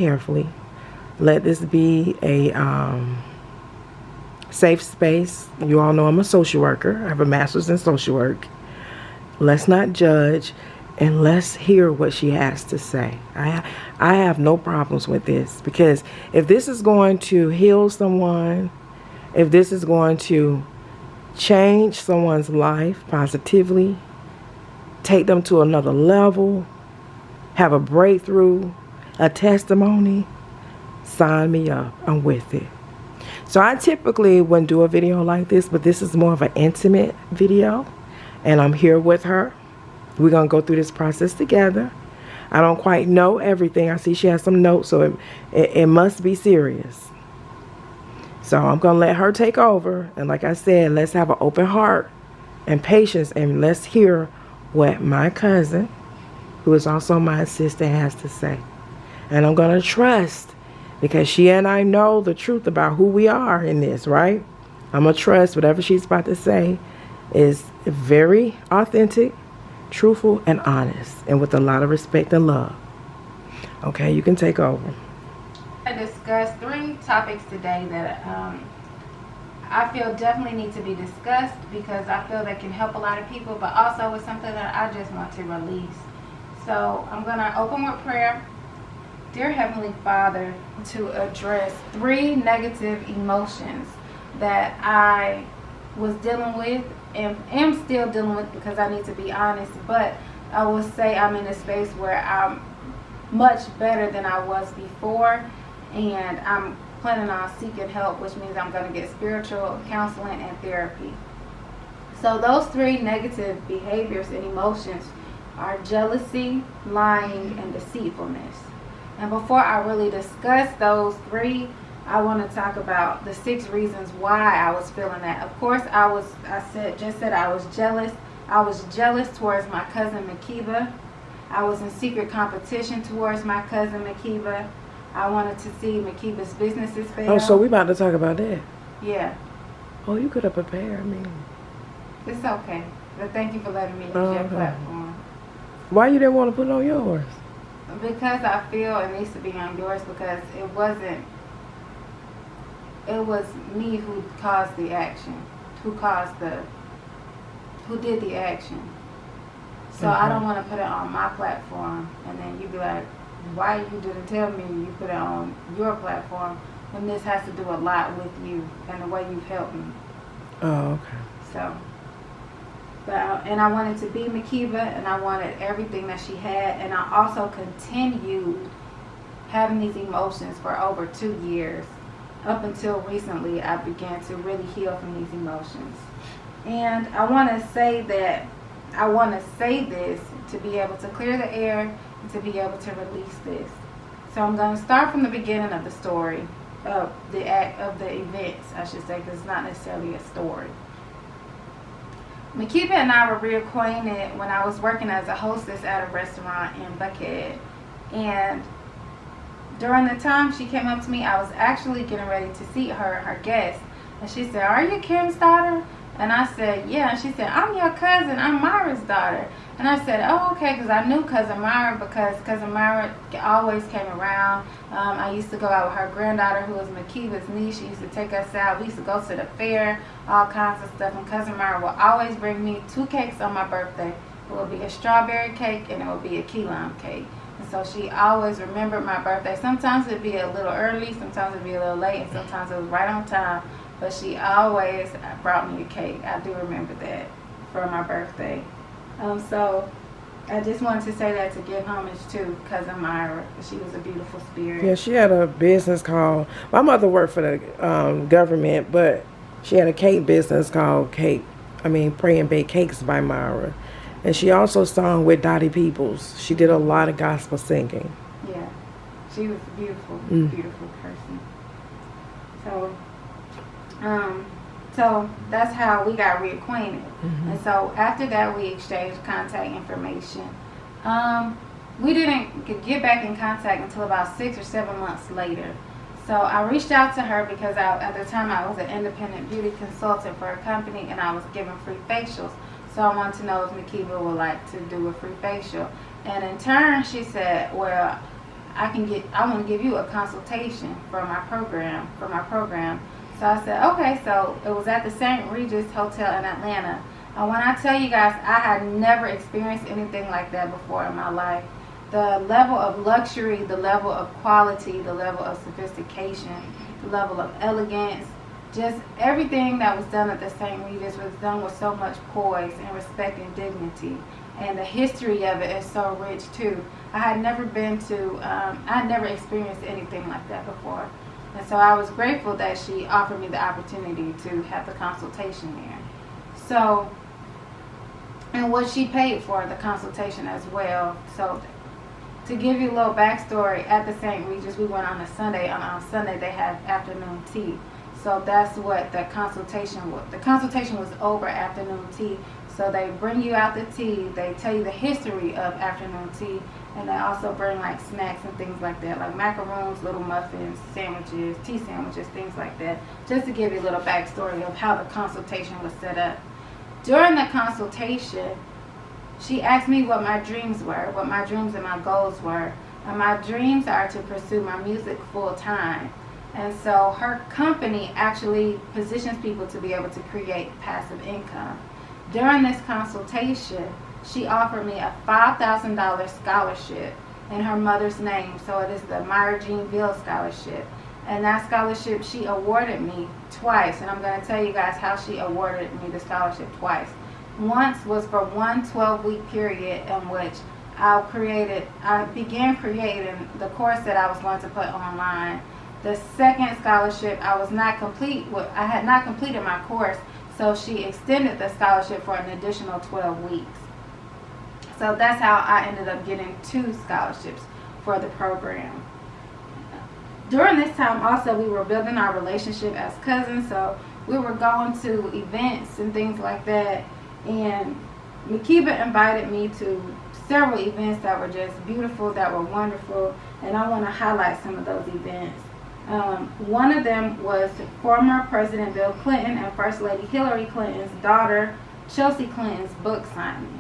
carefully. Let this be a safe space. You all know I'm a social worker. I have a master's in social work. Let's not judge, and let's hear what she has to say. I have no problems with this, because if this is going to heal someone, if this is going to change someone's life positively, take them to another level, have a breakthrough, a testimony, sign me up. I'm with it. So I typically wouldn't do a video like this, but this is more of an intimate video, and I'm here with her. We're going to go through this process together. I don't quite know everything. I see she has some notes, so it must be serious. So I'm going to let her take over. And like I said, let's have an open heart and patience, and let's hear what my cousin, who is also my assistant, has to say. And I'm going to trust, because she and I know the truth about who we are in this, right? I'm going to trust whatever she's about to say is very authentic, truthful, and honest, and with a lot of respect and love. Okay, you can take over. I discussed 3 topics today that I feel definitely need to be discussed, because I feel they can help a lot of people, but also it's something that I just want to release. So I'm going to open with prayer. Dear Heavenly Father, to address 3 negative emotions that I was dealing with and am still dealing with, because I need to be honest, but I will say I'm in a space where I'm much better than I was before, and I'm planning on seeking help, which means I'm going to get spiritual counseling and therapy. So those 3 negative behaviors and emotions are jealousy, lying, and deceitfulness. And before I really discuss those 3, I want to talk about the 6 reasons why I was feeling that. Of course, I was jealous. I was jealous towards my cousin Makeba. I was in secret competition towards my cousin Makeba. I wanted to see Makeba's businesses fail. Oh, so we about to talk about that? Yeah. Oh, you could have prepared me. It's okay. But thank you for letting me use your platform. Why you didn't want to put it on yours? Because I feel it needs to be on yours, because it was me who caused the action, who did the action. So I don't want to put it on my platform, and then you be like, why you didn't tell me you put it on your platform, when this has to do a lot with you and the way you've helped me. Oh, okay. So, and I wanted to be Makeba, and I wanted everything that she had, and I also continued having these emotions for over 2 years. Up until recently, I began to really heal from these emotions. And I want to say this to be able to clear the air and to be able to release this. So I'm going to start from the beginning of the story, of the events, I should say, because it's not necessarily a story. Makeba and I were reacquainted when I was working as a hostess at a restaurant in Buckhead. And during the time she came up to me, I was actually getting ready to seat her guest. And she said, "Are you Kim's daughter?" And I said, "Yeah." And she said, "I'm your cousin. I'm Myra's daughter." And I said, "Oh, okay," because I knew Cousin Myra, because Cousin Myra always came around. I used to go out with her granddaughter, who was Makeba's niece. She used to take us out. We used to go to the fair, all kinds of stuff. And Cousin Myra will always bring me 2 cakes on my birthday. It would be a strawberry cake, and it would be a key lime cake. And so she always remembered my birthday. Sometimes it would be a little early, sometimes it would be a little late, and sometimes it was right on time. But she always brought me a cake. I do remember that for my birthday. So I just wanted to say that to give homage to Cousin Myra. She was a beautiful spirit. Yeah, she had a business called, my mother worked for the government, but she had a cake business called Pray and Bake Cakes by Myra. And she also sung with Dottie Peoples. She did a lot of gospel singing. Yeah, she was a beautiful, beautiful person. So that's how we got reacquainted. And so after that, we exchanged contact information. We didn't get back in contact until about 6 or 7 months later. So I reached out to her because at the time I was an independent beauty consultant for a company, and I was giving free facials. So I wanted to know if Makeba would like to do a free facial. And in turn, she said, well, I want to give you a consultation for my program. So I said, okay. So it was at the St. Regis Hotel in Atlanta. And when I tell you guys, I had never experienced anything like that before in my life. The level of luxury, the level of quality, the level of sophistication, the level of elegance, just everything that was done at the St. Regis was done with so much poise and respect and dignity. And the history of it is so rich too. I had never experienced anything like that before. And so I was grateful that she offered me the opportunity to have the consultation there. So, and what she paid for the consultation as well. So, to give you a little backstory, at the St. Regis, we went on a Sunday. On Sunday, they had afternoon tea. So that's what the consultation was. The consultation was over afternoon tea. So they bring you out the tea. They tell you the history of afternoon tea. And they also bring like snacks and things like that, like macaroons, little muffins, sandwiches, tea sandwiches, things like that. Just to give you a little backstory of how the consultation was set up. During the consultation, she asked me what my dreams were, what my dreams and my goals were. And my dreams are to pursue my music full time. And so her company actually positions people to be able to create passive income. During this consultation, she offered me a $5,000 scholarship in her mother's name. So it is the Myra Jean Ville Scholarship. And that scholarship she awarded me twice. And I'm going to tell you guys how she awarded me the scholarship twice. Once was for one 12-week period in which I began creating the course that I was going to put online. The second scholarship, I had not completed my course, so she extended the scholarship for an additional 12 weeks. So that's how I ended up getting 2 scholarships for the program. During this time also, we were building our relationship as cousins, so we were going to events and things like that. And Makeba invited me to several events that were just beautiful, that were wonderful, and I want to highlight some of those events. One of them was former President Bill Clinton and First Lady Hillary Clinton's daughter, Chelsea Clinton's book signing.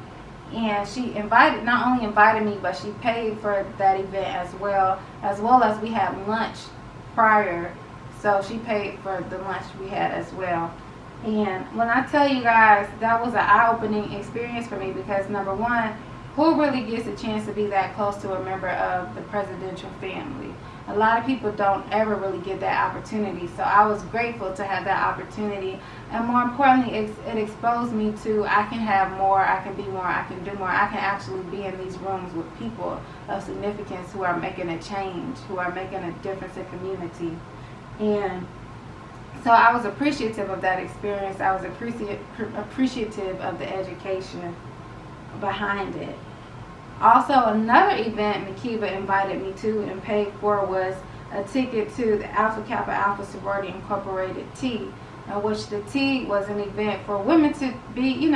And she not only invited me, but she paid for that event as well as we had lunch prior. So she paid for the lunch we had as well. And when I tell you guys, that was an eye-opening experience for me because, number one, who really gets a chance to be that close to a member of the presidential family? A lot of people don't ever really get that opportunity. So I was grateful to have that opportunity. And more importantly, it exposed me to I can have more, I can be more, I can do more. I can actually be in these rooms with people of significance who are making a change, who are making a difference in community. And so I was appreciative of that experience. I was appreciative of the education behind it. Also, another event Makeba invited me to and paid for was a ticket to the Alpha Kappa Alpha Sorority Incorporated Tea, in which the tea was an event for women to be in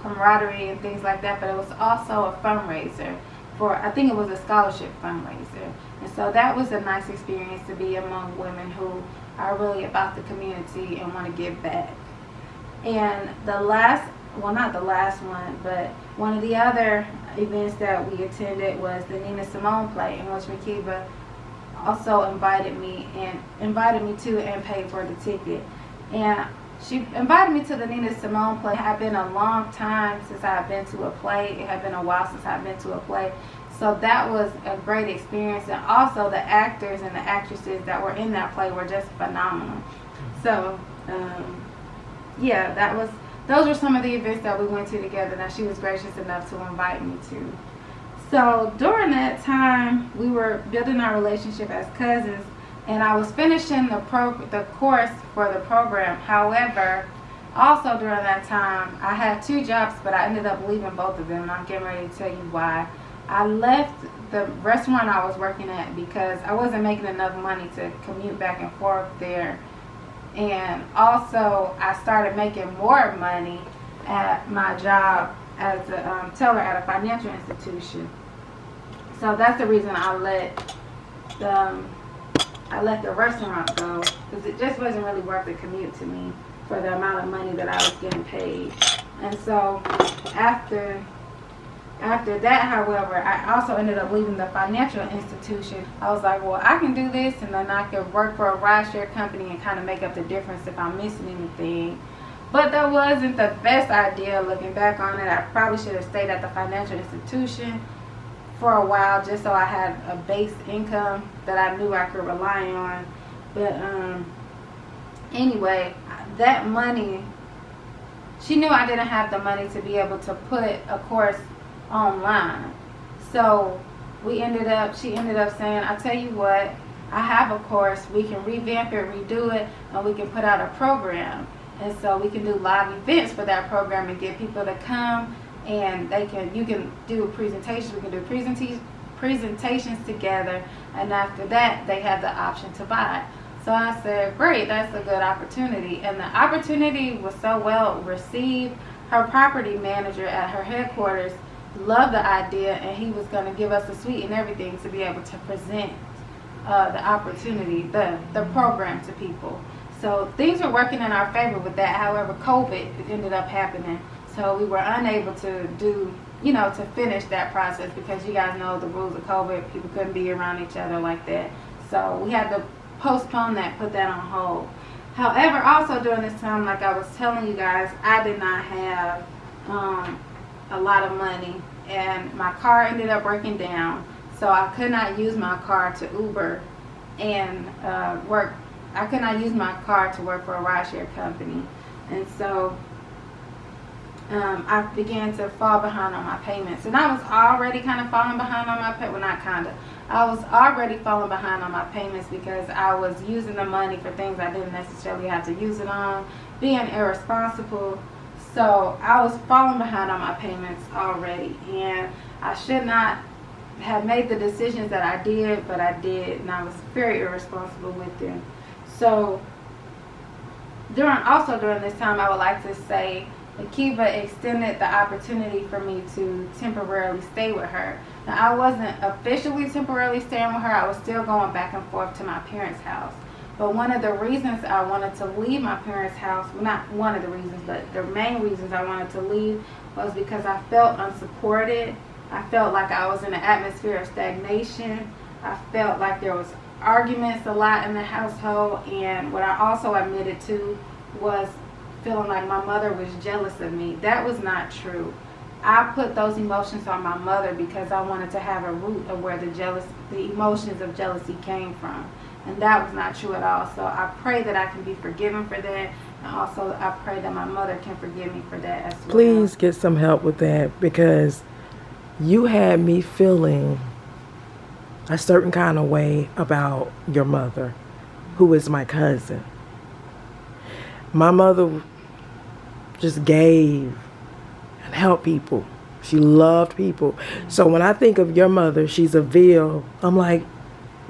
camaraderie and things like that, but it was also a fundraiser I think it was a scholarship fundraiser. And so that was a nice experience to be among women who are really about the community and want to give back. And not the last one, but one of the other events that we attended was the Nina Simone play, in which Makeba also invited me to and paid for the ticket. And she invited me to the Nina Simone play. It had been a long time since I had been to a play. It had been a while since I had been to a play. So that was a great experience. And also the actors and the actresses that were in that play were just phenomenal. So, those were some of the events that we went to together that she was gracious enough to invite me to. So during that time, we were building our relationship as cousins, and I was finishing the course for the program. However, also during that time, I had 2 jobs, but I ended up leaving both of them, and I'm getting ready to tell you why. I left the restaurant I was working at because I wasn't making enough money to commute back and forth there. And also, I started making more money at my job as a teller at a financial institution. So that's the reason I let the restaurant go, because it just wasn't really worth the commute to me for the amount of money that I was getting paid. And so after After that, however, I also ended up leaving the financial institution. I was like, well, I can do this, and then I could work for a rideshare company and kind of make up the difference if I'm missing anything. But that wasn't the best idea looking back on it. I probably should have stayed at the financial institution for a while just so I had a base income that I knew I could rely on. But anyway, that money, she knew I didn't have the money to be able to put a course online. So she ended up saying, I tell you what, I have a course, we can revamp it, redo it, and we can put out a program. And so we can do live events for that program and get people to come, and you can do presentations, we can do presentations together, and after that they have the option to buy. So I said, great, that's a good opportunity. And the opportunity was so well received. Her property manager at her headquarters loved the idea, and he was going to give us a suite and everything to be able to present the opportunity, the program to people. So things were working in our favor with that. However, COVID ended up happening. So we were unable to do, to finish that process, because you guys know the rules of COVID. People couldn't be around each other like that. So we had to postpone that, put that on hold. However, also during this time, like I was telling you guys, I did not have a lot of money, and my car ended up breaking down, so I could not use my car to Uber and work. I could not use my car to work for a rideshare company, and so I began to fall behind on my payments. And I was already kind of falling behind on my payments. Well, not kind of. I was already falling behind on my payments because I was using the money for things I didn't necessarily have to use it on, being irresponsible. So I was falling behind on my payments already, and I should not have made the decisions that I did, but I did, and I was very irresponsible with them. So during this time, I would like to say Makeba extended the opportunity for me to temporarily stay with her. Now, I wasn't officially temporarily staying with her. I was still going back and forth to my parents' house. But one of the reasons I wanted to leave my parents' house, well, not one of the reasons, but the main reasons I wanted to leave was because I felt unsupported. I felt like I was in an atmosphere of stagnation. I felt like there was arguments a lot in the household. And what I also admitted to was feeling like my mother was jealous of me. That was not true. I put those emotions on my mother because I wanted to have a root of where the emotions of jealousy came from. And that was not true at all. So I pray that I can be forgiven for that. And also I pray that my mother can forgive me for that as well. Please get some help with that, because you had me feeling a certain kind of way about your mother, who is my cousin. My mother just gave and helped people. She loved people. So when I think of your mother, she's a veil. I'm like,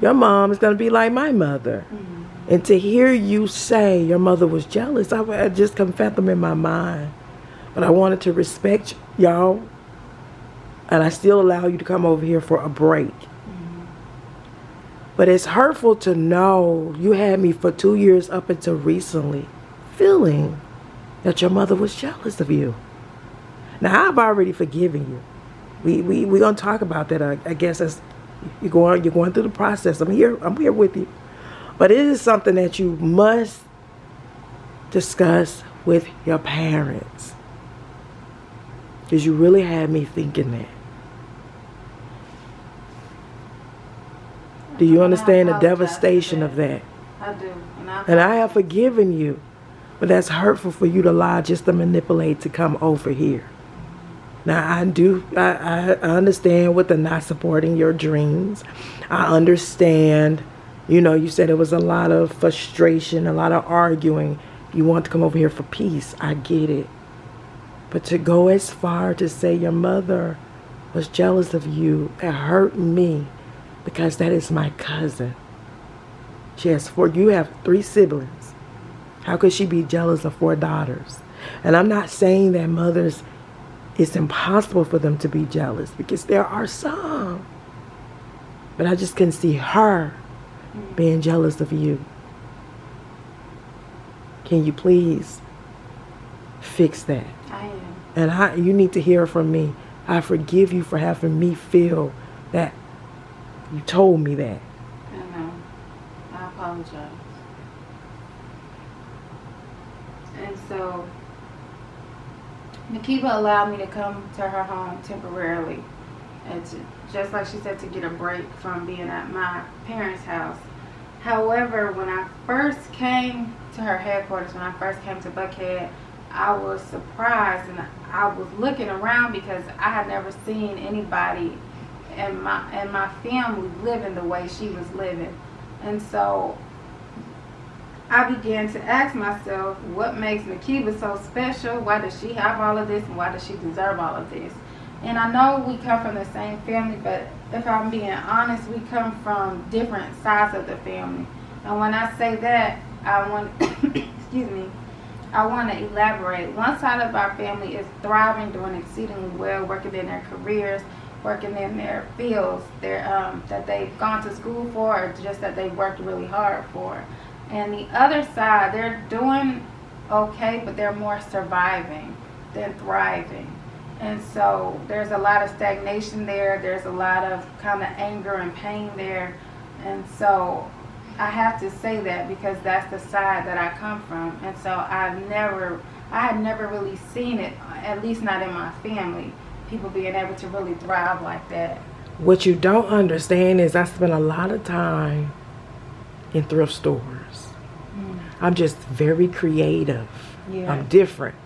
your mom is going to be like my mother. Mm-hmm. And to hear you say your mother was jealous, I just couldn't fathom in my mind. But I wanted to respect y'all, and I still allow you to come over here for a break. Mm-hmm. But it's hurtful to know you had me for 2 years up until recently feeling that your mother was jealous of you. Now, I've already forgiven you. We're going to talk about that. I guess as you're going through the process. I'm here with you. But it is something that you must discuss with your parents, because you really had me thinking that. Do you understand the devastation of that? I do. And I have forgiven you. But that's hurtful for you to lie just to manipulate to come over here. Now, I understand with the not supporting your dreams. I understand, you said it was a lot of frustration, a lot of arguing. You want to come over here for peace. I get it. But to go as far to say your mother was jealous of you, it hurt me, because that is my cousin. You have 3 siblings. How could she be jealous of 4 daughters? And I'm not saying that mothers, it's impossible for them to be jealous, because there are some. But I just couldn't see her being jealous of you. Can you please fix that? I am. And you need to hear from me. I forgive you for having me feel that you told me that. I know. I apologize. And so, Makeba allowed me to come to her home temporarily. And just like she said, to get a break from being at my parents' house. However, when I first came to her headquarters, when I first came to Buckhead, I was surprised, and I was looking around because I had never seen anybody in my family living the way she was living. And so I began to ask myself, what makes Makeba so special? Why does she have all of this, and why does she deserve all of this? And I know we come from the same family, but if I'm being honest, we come from different sides of the family. And when I say that, I want excuse me, I want to elaborate. One side of our family is thriving, doing exceedingly well, working in their careers, working in their fields that they've gone to school for, or just that they worked really hard for. And the other side, they're doing okay, but they're more surviving than thriving. And so there's a lot of stagnation there. There's a lot of kind of anger and pain there. And so I have to say that because that's the side that I come from. And so I had never really seen it, at least not in my family, people being able to really thrive like that. What you don't understand is I spend a lot of time in thrift stores. I'm just very creative. Yeah. I'm different.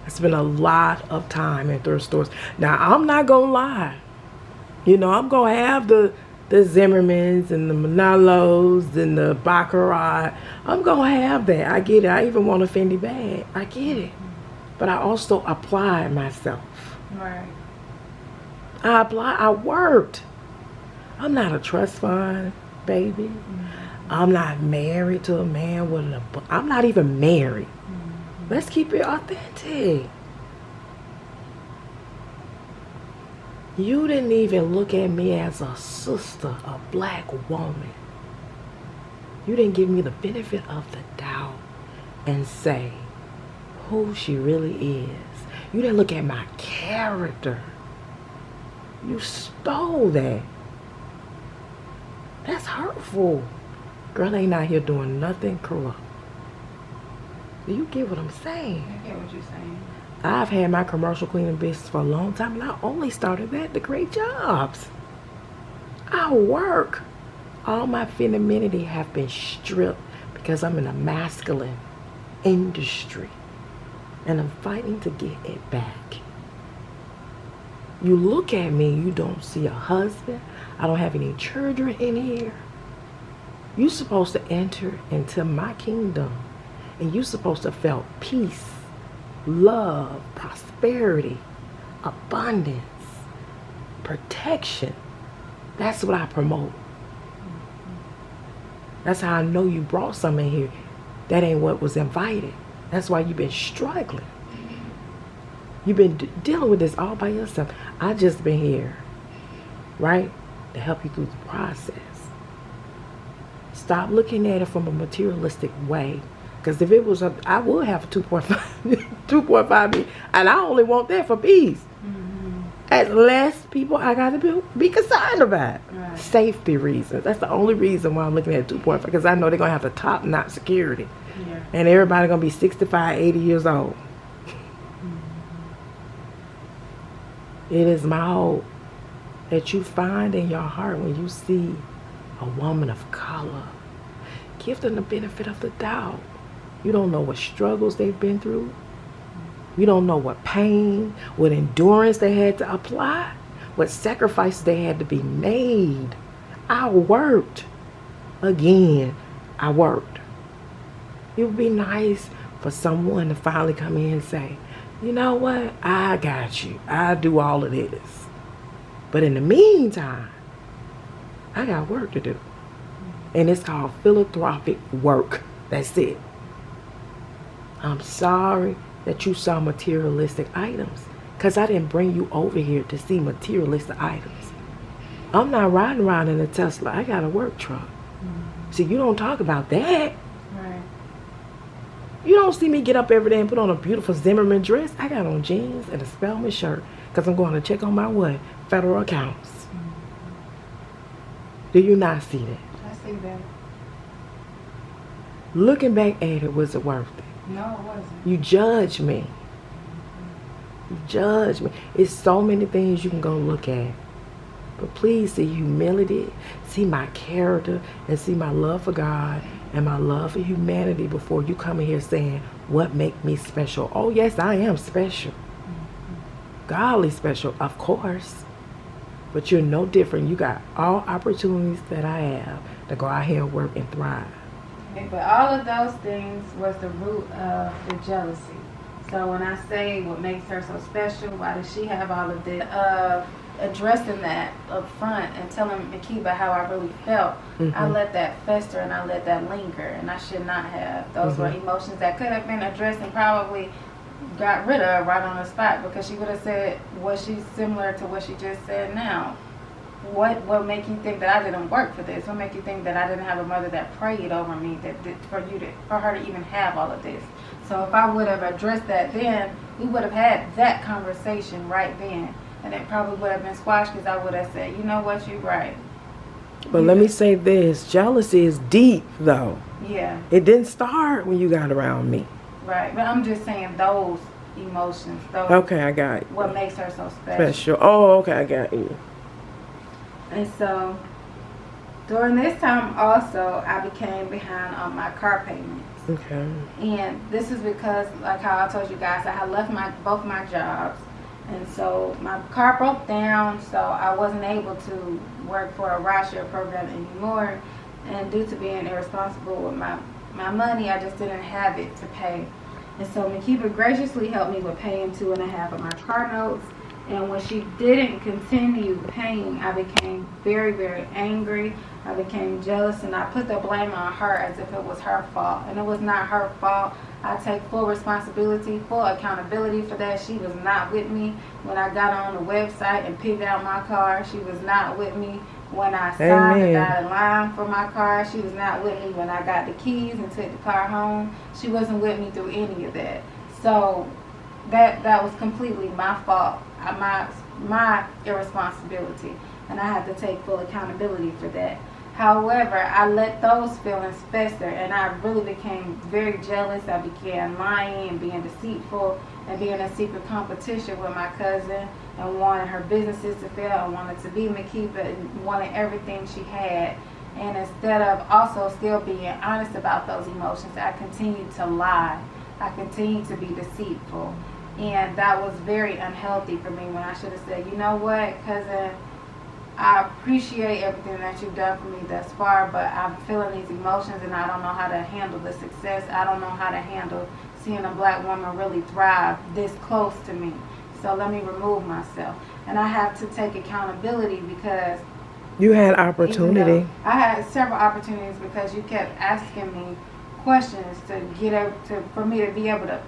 I spend a lot of time in thrift stores. Now, I'm not going to lie. You know, I'm going to have the Zimmermans and the Manolos and the Baccarat. I'm going to have that. I get it. I even want a Fendi bag. I get it. But I also apply myself. Right. I worked. I'm not a trust fund baby. I'm not married to a man with I'm not even married. Let's keep it authentic. You didn't even look at me as a sister, a black woman. You didn't give me the benefit of the doubt and say who she really is. You didn't look at my character. You stole that. That's hurtful. Girl ain't out here doing nothing corrupt. Do you get what I'm saying? I get what you're saying. I've had my commercial cleaning business for a long time, and I only started that to create jobs. I work. All my femininity have been stripped because I'm in a masculine industry, and I'm fighting to get it back. You look at me, you don't see a husband. I don't have any children in here. You're supposed to enter into my kingdom, and you're supposed to feel peace, love, prosperity, abundance, protection. That's what I promote. That's how I know you brought something in here. That ain't what was invited. That's why you've been struggling. You've been dealing with this all by yourself. I just been here, right, to help you through the process. Stop looking at it from a materialistic way. Because if it was, I would have a 2.5 million, and I only want that for peace. As less people I got to be concerned about. Right. Safety reasons. That's the only reason why I'm looking at 2.5, because I know they're going to have the top-notch security. Yeah. And everybody going to be 65, 80 years old. It is my hope that you find in your heart when you see a woman of color, give them the benefit of the doubt. You don't know what struggles they've been through. You don't know what pain, what endurance they had to apply, what sacrifices they had to be made. I worked. Again, I worked. It would be nice for someone to finally come in and say, you know what? I got you. I do all of this. But in the meantime, I got work to do. And it's called philanthropic work. That's it. I'm sorry that you saw materialistic items, because I didn't bring you over here to see materialistic items. I'm not riding around in a Tesla. I got a work truck. See, you don't talk about that. Right. You don't see me get up every day and put on a beautiful Zimmerman dress. I got on jeans and a Spellman shirt. Because I'm going to check on my what? Federal accounts. Do you not see that? I see that. Looking back at it, was it worth it? No, it wasn't. You judge me. You judge me. It's so many things you can go look at. But please see humility, see my character, and see my love for God and my love for humanity before you come in here saying, what make me special? Oh, yes, I am special. Godly special, of course. But you're no different. You got all opportunities that I have to go out here and work and thrive. Okay, but all of those things was the root of the jealousy. So when I say what makes her so special, why does she have all of this? Addressing that up front and telling Makeba how I really felt, I let that fester and I let that linger, and I should not have. Those were emotions that could have been addressed and probably got rid of right on the spot, because she would have said, was she similar to what she just said now? What make you think that I didn't work for this? What make you think that I didn't have a mother that prayed over me for her to even have all of this? So if I would have addressed that then, we would have had that conversation right then. And it probably would have been squashed, because I would have said, you know what, you're right. But let me say this. Jealousy is deep, though. Yeah. It didn't start when you got around me. Right. But I'm just saying those emotions. Okay, I got you. What makes her so special. Oh, okay, I got you. And so, during this time also, I became behind on my car payments. Okay. And this is because, like how I told you guys, I had left both my jobs. And so my car broke down, so I wasn't able to work for a rideshare program anymore. And due to being irresponsible with my money, I just didn't have it to pay. And so Makeba graciously helped me with paying 2.5 of my car notes. And when she didn't continue paying, I became very, very angry. I became jealous, and I put the blame on her as if it was her fault. And it was not her fault. I take full responsibility, full accountability for that. She was not with me when I got on the website and picked out my car. She was not with me when I signed the dotted line for my car. She was not with me when I got the keys and took the car home. She wasn't with me through any of that. So that was completely my fault, my irresponsibility, and I had to take full accountability for that. However, I let those feelings fester, and I really became very jealous. I began lying and being deceitful and being in secret competition with my cousin, and wanted her businesses to fail, and wanted to be Makeba, and wanted everything she had. And instead of also still being honest about those emotions, I continued to lie. I continued to be deceitful. And that was very unhealthy for me, when I should have said, you know what, cousin, I appreciate everything that you've done for me thus far, but I'm feeling these emotions and I don't know how to handle the success. I don't know how to handle seeing a black woman really thrive this close to me. So let me remove myself. And I have to take accountability, because you had opportunity. I had several opportunities, because you kept asking me questions for me to be able to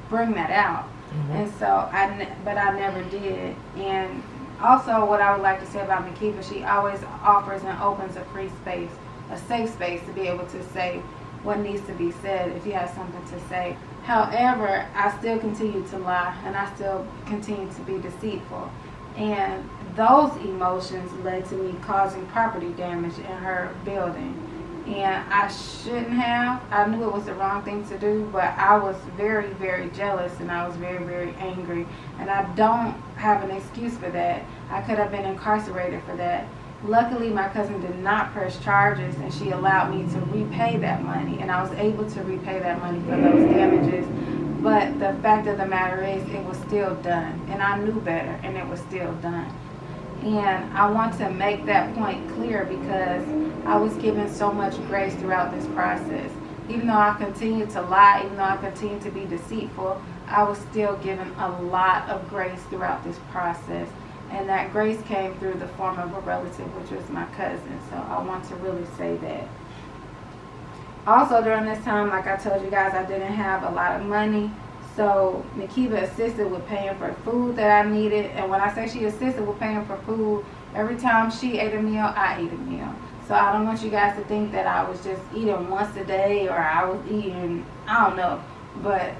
bring that out. And so I never did. And also, what I would like to say about Makeba, she always offers and opens a free space, a safe space, to be able to say what needs to be said if you have something to say. However, I still continue to lie, and I still continue to be deceitful. And those emotions led to me causing property damage in her building. And I shouldn't have. I knew it was the wrong thing to do, but I was very, very jealous, and I was very, very angry. And I don't have an excuse for that. I could have been incarcerated for that. Luckily, my cousin did not press charges, and she allowed me to repay that money. And I was able to repay that money for those damages. But the fact of the matter is, it was still done. And I knew better, and it was still done. And I want to make that point clear, because I was given so much grace throughout this process. Even though I continued to lie, even though I continued to be deceitful, I was still given a lot of grace throughout this process. And that grace came through the form of a relative, which was my cousin. So I want to really say that. Also, during this time, like I told you guys, I didn't have a lot of money. So Makeba assisted with paying for food that I needed. And when I say she assisted with paying for food, every time she ate a meal, I ate a meal. So I don't want you guys to think that I was just eating once a day, or I was eating, I don't know. But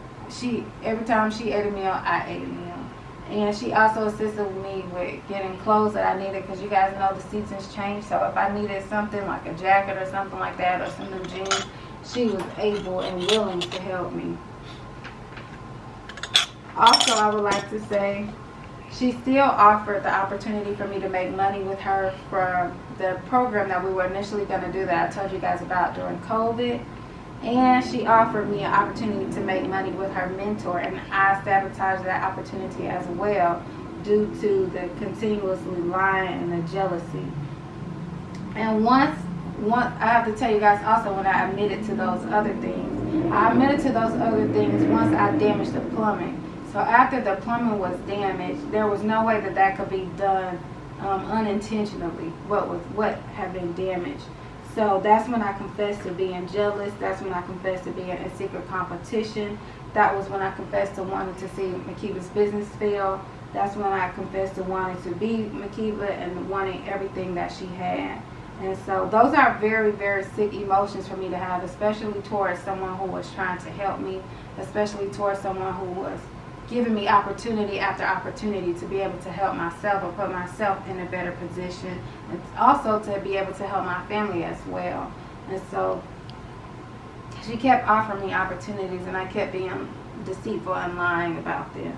every time she ate a meal, I ate a meal. And she also assisted me with getting clothes that I needed, because you guys know the seasons change. So if I needed something like a jacket or something like that, or some new jeans, she was able and willing to help me. Also, I would like to say, she still offered the opportunity for me to make money with her for the program that we were initially going to do that I told you guys about during COVID. And she offered me an opportunity to make money with her mentor, and I sabotaged that opportunity as well due to the continuously lying and the jealousy. And once I have to tell you guys also, when I admitted to those other things, I admitted to those other things once I damaged the plumbing. So after the plumbing was damaged, there was no way that that could be done unintentionally, what had been damaged. So that's when I confessed to being jealous. That's when I confessed to being in secret competition. That was when I confessed to wanting to see Makeba's business fail. That's when I confessed to wanting to be Makeba and wanting everything that she had. And so those are very, very sick emotions for me to have, especially towards someone who was trying to help me, especially towards someone who was giving me opportunity after opportunity to be able to help myself or put myself in a better position, and also to be able to help my family as well. And so she kept offering me opportunities, and I kept being deceitful and lying about them.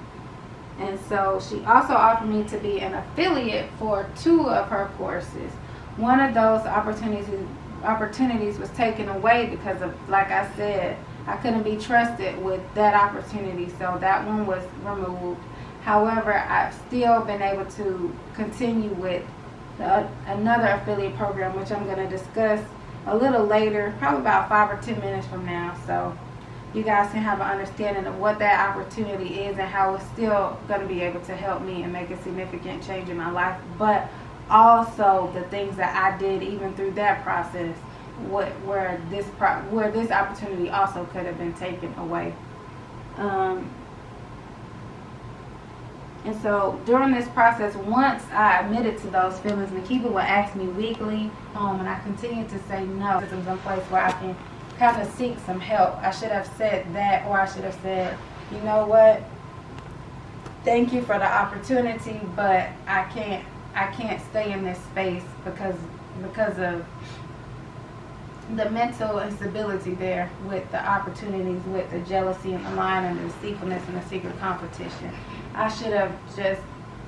And so she also offered me to be an affiliate for 2 of her courses. One of those opportunities was taken away because of, like I said, I couldn't be trusted with that opportunity, so that one was removed. However, I've still been able to continue with another affiliate program, which I'm going to discuss a little later, probably about 5 or 10 minutes from now, so you guys can have an understanding of what that opportunity is and how it's still going to be able to help me and make a significant change in my life, but also the things that I did even through that process, where this opportunity also could have been taken away. And so during this process, once I admitted to those feelings, Makeba would ask me weekly, and I continued to say no. This was a place where I can kind of seek some help. I should have said that, or I should have said, you know what, thank you for the opportunity, but I can't stay in this space because of the mental instability there, with the opportunities, with the jealousy and the lying and the deceitfulness and the secret competition. I should have just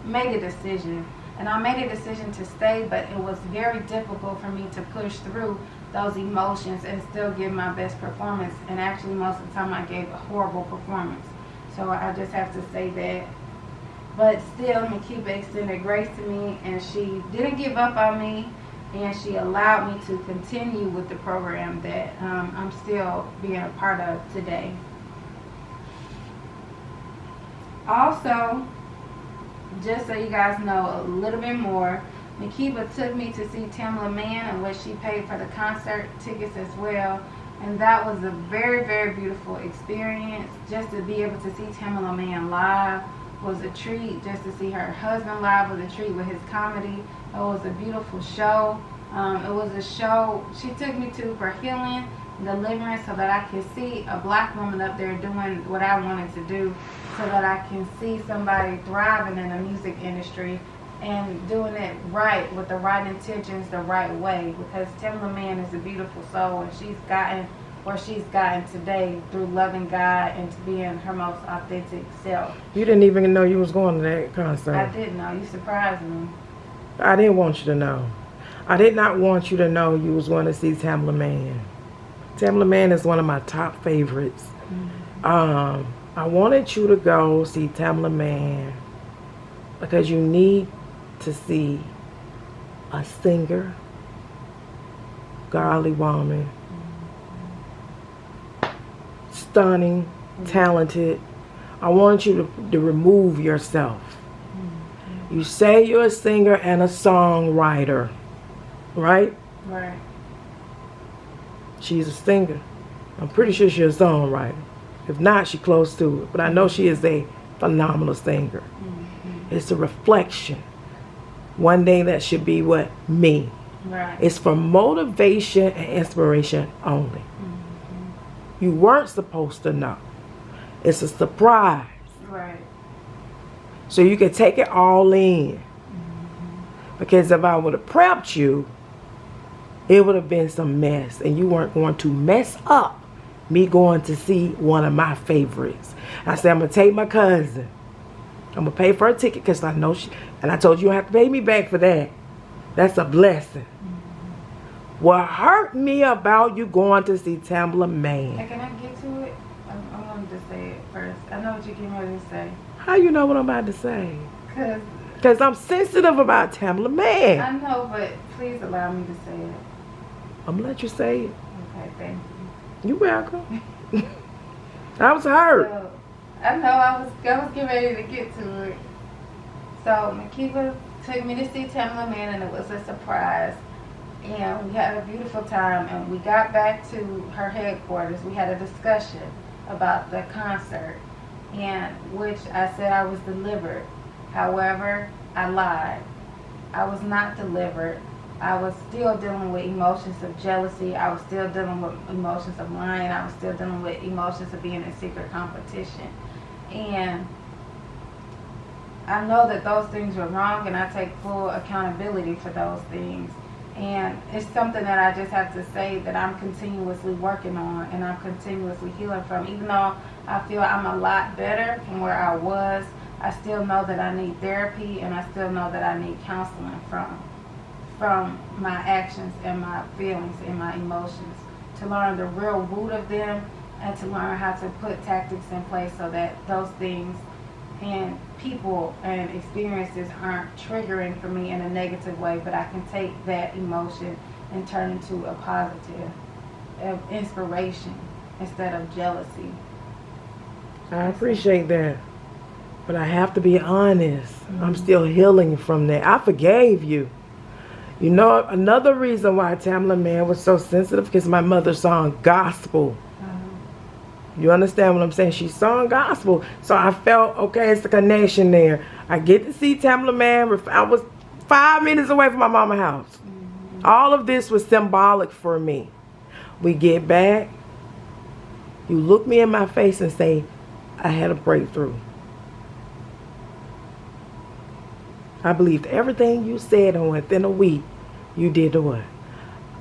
made a decision, and I made a decision to stay, but it was very difficult for me to push through those emotions and still give my best performance, and actually most of the time I gave a horrible performance. So I just have to say that. But still, Makeba extended grace to me, and she didn't give up on me, and she allowed me to continue with the program that I'm still being a part of today. Also, just so you guys know a little bit more, Makeba took me to see Tamla Mann, in which she paid for the concert tickets as well. And that was a very, very beautiful experience. Just to be able to see Tamla Mann live was a treat. Just to see her husband live was a treat with his comedy. It was a beautiful show. It was a show she took me to for healing, deliverance, so that I could see a black woman up there doing what I wanted to do, so that I can see somebody thriving in the music industry and doing it right, with the right intentions, the right way, because Tamla Mann is a beautiful soul, and she's gotten where she's gotten today through loving God and to being her most authentic self. You didn't even know you was going to that concert. I didn't know. You surprised me. I didn't want you to know. I did not want you to know you was going to see Tamla Mann. Tamla Mann is one of my top favorites. Mm-hmm. I wanted you to go see Tamla Mann because you need to see a singer, godly woman, stunning, talented. I want you to remove yourself. You say you're a singer and a songwriter, right? Right. She's a singer. I'm pretty sure she's a songwriter. If not, she's close to it. But I know she is a phenomenal singer. Mm-hmm. It's a reflection. One day that should be what? Me. Right. It's for motivation and inspiration only. Mm-hmm. You weren't supposed to know. It's a surprise. Right. so you can take it all in. Because if I would have prepped you, it would have been some mess, and you weren't going to mess up me going to see one of my favorites. I said, I'm going to take my cousin. I'm going to pay for her ticket because I know she, and I told you don't have to pay me back for that. That's a blessing. What hurt me about you going to see Tamla Man? Hey, can I get to it? I wanted to say it first. I know what you're getting ready to say. How you know what I'm about to say? Because I'm sensitive about Tamla Man. I know, but please allow me to say it. I'm going to let you say it. Okay, thank you. You're welcome. I was hurt. So, I know I was getting ready to get to it. So Makeba took me to see Tamla Man, and it was a surprise. And we had a beautiful time, and we got back to her headquarters. We had a discussion about the concert, and which I said I was delivered. However, I lied. I was not delivered. I was still dealing with emotions of jealousy. I was still dealing with emotions of lying. I was still dealing with emotions of being in secret competition. And I know that those things were wrong, and I take full accountability for those things. And it's something that I just have to say that I'm continuously working on, and I'm continuously healing from. Even though I feel I'm a lot better from where I was, I still know that I need therapy, and I still know that I need counseling from my actions and my feelings and my emotions, to learn the real root of them, and to learn how to put tactics in place so that those things and people and experiences aren't triggering for me in a negative way, but I can take that emotion and turn into a positive of inspiration instead of jealousy. I appreciate that. But I have to be honest. I'm still healing from that. I forgave you. You know, another reason why Tamla Man was so sensitive, because my mother sung gospel. You understand what I'm saying? She sung gospel. So I felt, okay, it's the connection there. I get to see Tamla Man. I was 5 minutes away from my mama's house. All of this was symbolic for me. We get back. You look me in my face and say, I had a breakthrough. I believed everything you said, and within a week, you did the what?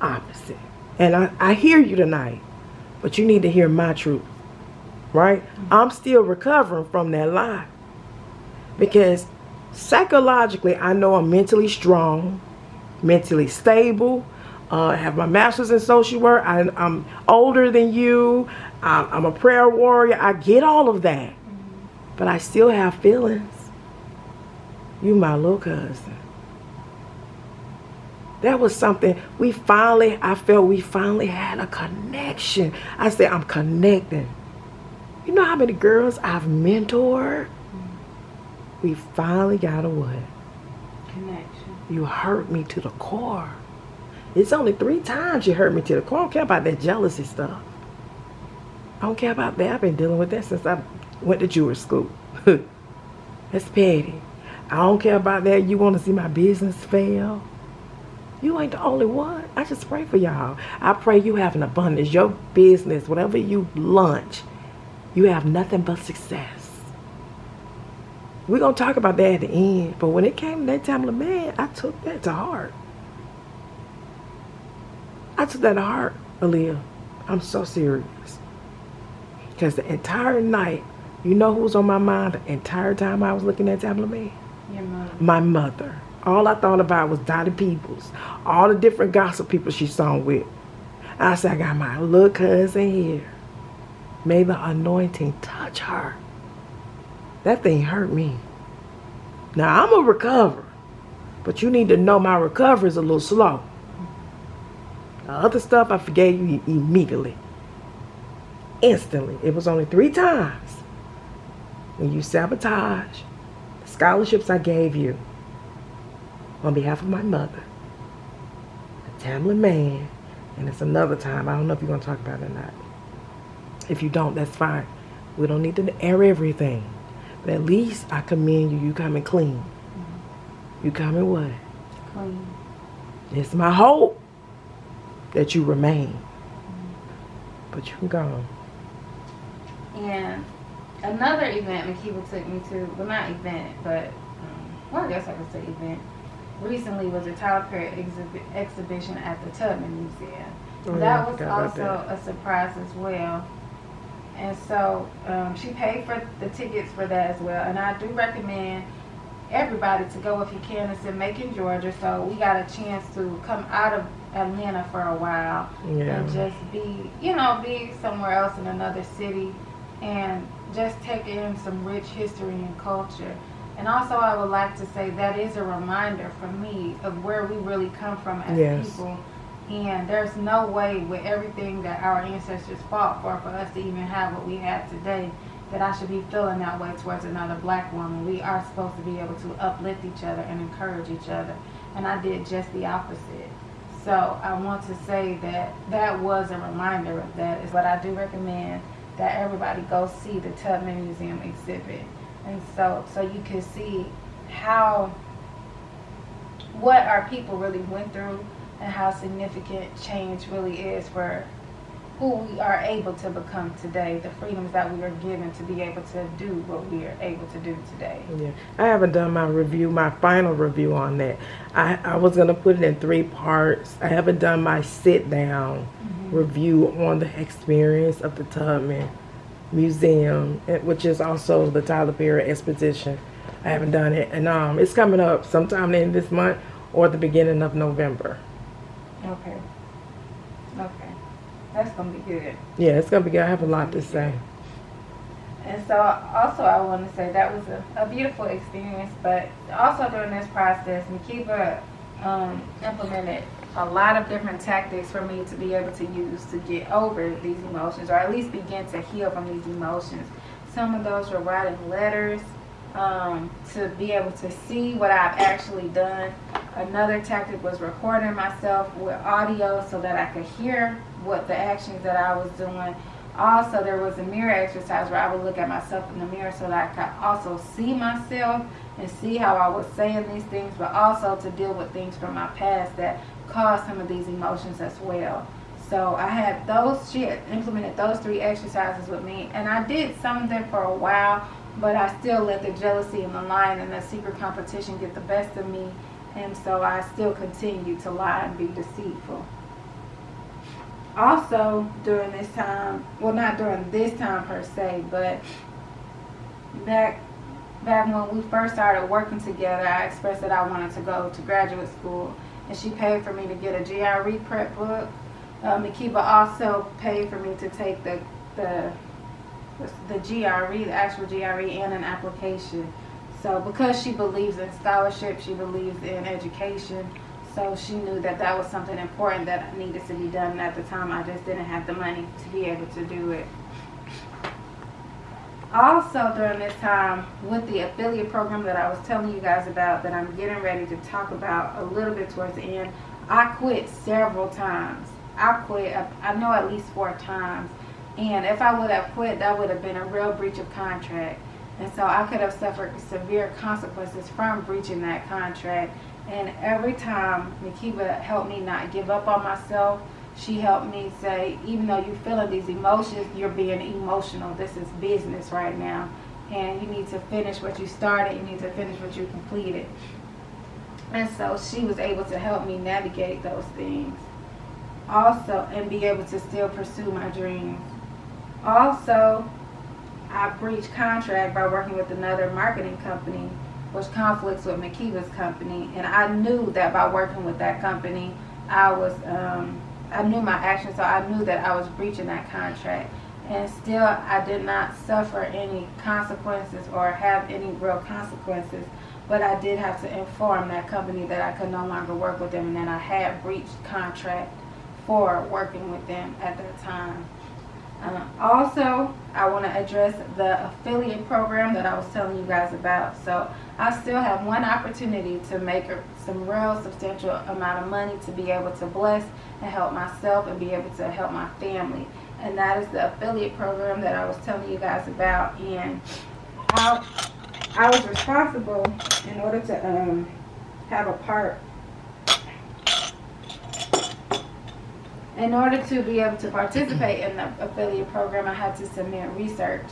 Opposite. And I hear you tonight, but you need to hear my truth. Right? I'm still recovering from that lie. Because psychologically, I know I'm mentally strong, mentally stable. I have my master's in social work. I'm older than you. I'm a prayer warrior. I get all of that. But I still have feelings. You my little cousin. That was something I felt we finally had a connection. I said, I'm connecting. You know how many girls I've mentored? We finally got a what? Connection. You hurt me to the core. It's only 3 times you hurt me to the core. I don't care about that jealousy stuff. I don't care about that. I've been dealing with that since I went to Jewish school. That's petty. I don't care about that. You want to see my business fail? You ain't the only one. I just pray for y'all. I pray you have an abundance. Your business, whatever you launch, you have nothing but success. We're going to talk about that at the end. But when it came to that time of the man, I took that to heart. I took that to heart, Aaliyah. I'm so serious. Because the entire night, you know who was on my mind the entire time I was looking at Tamla Man? Your mother. My mother. All I thought about was Dottie Peoples. All the different gossip people she sung with. I said, I got my little cousin here. May the anointing touch her. That thing hurt me. Now, I'm going to recover. But you need to know my recovery is a little slow. The other stuff, I forgave you immediately. Instantly. It was only 3 times when you sabotage the scholarships I gave you on behalf of my mother, the Tamla Man, and it's another time. I don't know if you're going to talk about it or not. If you don't, that's fine. We don't need to air everything. But at least I commend you. You coming clean. You coming what? Clean. It's my hope that you remain. But you can go. And Another event Makeba took me to, well, not event, but, well, I guess I could say event, recently was a Tyler Perry exhibition at the Tubman Museum. Oh, that yeah, was also a surprise as well. And so she paid for the tickets for that as well. And I do recommend everybody to go if you can. It's in Macon, Georgia. So we got a chance to come out of Atlanta for a while and just be, be somewhere else in another city and just take in some rich history and culture. And also I would like to say that is a reminder for me of where we really come from as people. And there's no way with everything that our ancestors fought for us to even have what we have today, that I should be feeling that way towards another black woman. We are supposed to be able to uplift each other and encourage each other. And I did just the opposite. So I want to say that that was a reminder of that. Is what I do recommend that everybody go see the Tubman Museum exhibit. And so you can see what our people really went through and how significant change really is for who we are able to become today, the freedoms that we are given to be able to do what we are able to do today. Yeah, I haven't done my final review on that. I was going to put it in 3 parts. I haven't done my sit-down review on the experience of the Tubman Museum, which is also the Tyler Perry exposition. I haven't done it, and it's coming up sometime in this month or the beginning of November. Okay. That's going to be good. Yeah, it's going to be good. I have a lot to say. And so also I want to say that was a beautiful experience, but also during this process, Makeba implemented a lot of different tactics for me to be able to use to get over these emotions, or at least begin to heal from these emotions. Some of those were writing letters to be able to see what I've actually done. Another tactic was recording myself with audio so that I could hear what the actions that I was doing. Also, there was a mirror exercise where I would look at myself in the mirror so that I could also see myself and see how I was saying these things, but also to deal with things from my past that caused some of these emotions as well. So I had she had implemented those 3 exercises with me, and I did some of them for a while, but I still let the jealousy and the lying and the secret competition get the best of me, and so I still continue to lie and be deceitful. Also, during this time, well, not during this time per se, but back when we first started working together, I expressed that I wanted to go to graduate school, and she paid for me to get a GRE prep book. Makeba also paid for me to take the GRE, the actual GRE, and an application. So because she believes in scholarship, she believes in education, so she knew that that was something important that needed to be done. And at the time, I just didn't have the money to be able to do it. Also, during this time, with the affiliate program that I was telling you guys about, that I'm getting ready to talk about a little bit towards the end, I quit several times. I quit, I know, at least 4 times. And if I would have quit, that would have been a real breach of contract. And so I could have suffered severe consequences from breaching that contract. And every time Makeba helped me not give up on myself, she helped me say, even though you're feeling these emotions, you're being emotional. This is business right now. And you need to finish what you started. You need to finish what you completed. And so she was able to help me navigate those things. Also, and be able to still pursue my dreams. Also, I breached contract by working with another marketing company, which conflicts with Makeba's company. And I knew that by working with that company, I knew my actions, so I knew that I was breaching that contract. And still, I did not suffer any consequences or have any real consequences. But I did have to inform that company that I could no longer work with them and that I had breached contract for working with them at that time. Also, I want to address the affiliate program that I was telling you guys about. So I still have one opportunity to make some real substantial amount of money to be able to bless and help myself and be able to help my family. And that is the affiliate program that I was telling you guys about. And I was responsible in order to have a part. In order to be able to participate in the affiliate program, I had to submit research.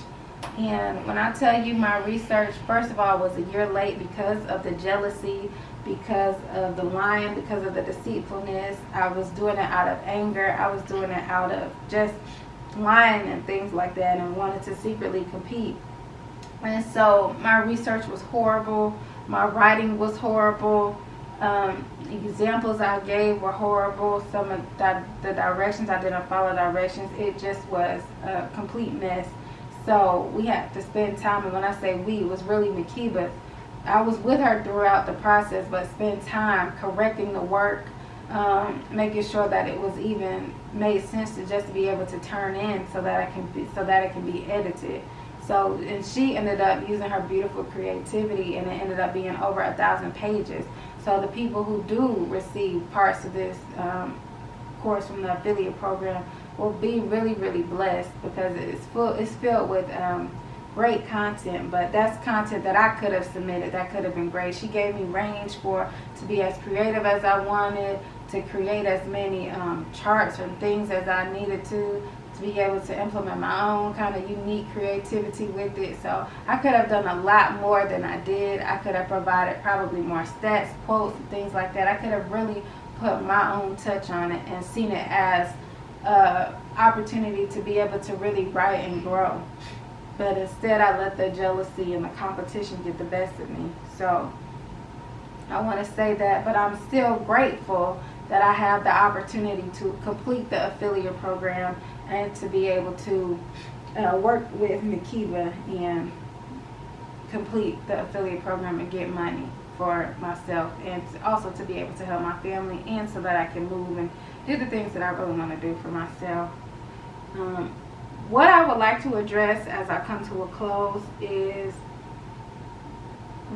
And when I tell you my research, first of all, was a year late because of the jealousy, because of the lying, because of the deceitfulness. I was doing it out of anger. I was doing it out of just lying and things like that, and wanted to secretly compete. And so my research was horrible. My writing was horrible. Examples I gave were horrible. Some of the directions, I didn't follow directions. It just was a complete mess. So we had to spend time, and when I say we, it was really Makeba. I was with her throughout the process, but spend time correcting the work, making sure that it was even made sense to just be able to turn in, so that it can be edited. So, and she ended up using her beautiful creativity, and it ended up being over 1,000 pages. So the people who do receive parts of this course from the affiliate program will be really, really blessed, because it's filled with great content. But that's content that I could have submitted. That could have been great. She gave me range to be as creative as I wanted, to create as many charts and things as I needed to be able to implement my own kind of unique creativity with it. So I could have done a lot more than I did. I could have provided probably more stats, quotes, and things like that. I could have really put my own touch on it and seen it as an opportunity to be able to really write and grow. But instead, I let the jealousy and the competition get the best of me. So I want to say that, but I'm still grateful that I have the opportunity to complete the affiliate program and to be able to work with Makeba and complete the affiliate program and get money for myself, and also to be able to help my family, and so that I can move and do the things that I really want to do for myself. What I would like to address as I come to a close is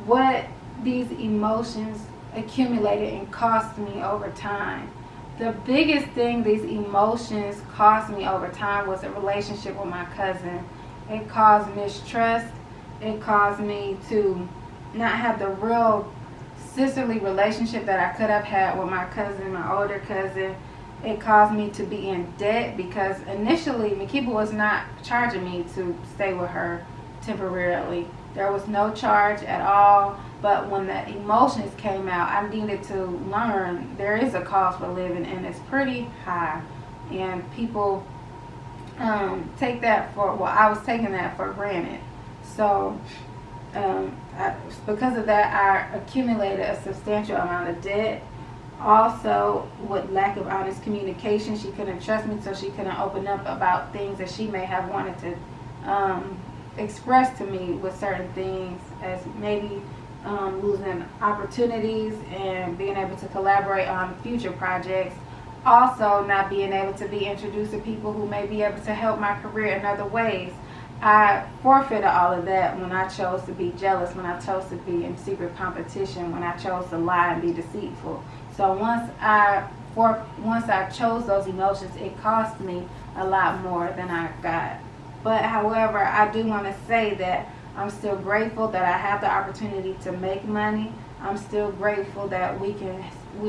what these emotions accumulated and cost me over time. The biggest thing these emotions cost me over time was a relationship with my cousin. It caused mistrust. It caused me to not have the real sisterly relationship that I could have had with my cousin, my older cousin. It caused me to be in debt, because initially Makeba was not charging me to stay with her temporarily. There was no charge at all. But when the emotions came out, I needed to learn there is a cost for living, and it's pretty high. And people take that for, well, I was taking that for granted. So because of that, I accumulated a substantial amount of debt. Also, with lack of honest communication, she couldn't trust me, so she couldn't open up about things that she may have wanted to express to me with certain things, as maybe losing opportunities and being able to collaborate on future projects. Also, not being able to be introduced to people who may be able to help my career in other ways. I forfeited all of that when I chose to be jealous, when I chose to be in secret competition, when I chose to lie and be deceitful. So once I chose those emotions, it cost me a lot more than I got. But however, I do want to say that I'm still grateful that I have the opportunity to make money. I'm still grateful that we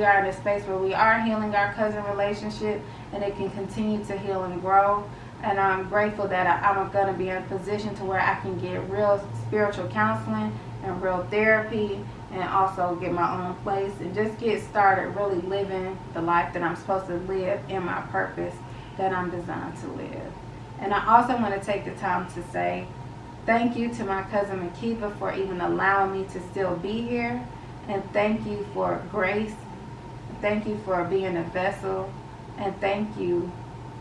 are in a space where we are healing our cousin relationship, and it can continue to heal and grow. And I'm grateful that I'm going to be in a position to where I can get real spiritual counseling and real therapy, and also get my own place and just get started really living the life that I'm supposed to live in my purpose that I'm designed to live. And I also want to take the time to say thank you to my cousin Makeba for even allowing me to still be here. And thank you for grace. Thank you for being a vessel. And thank you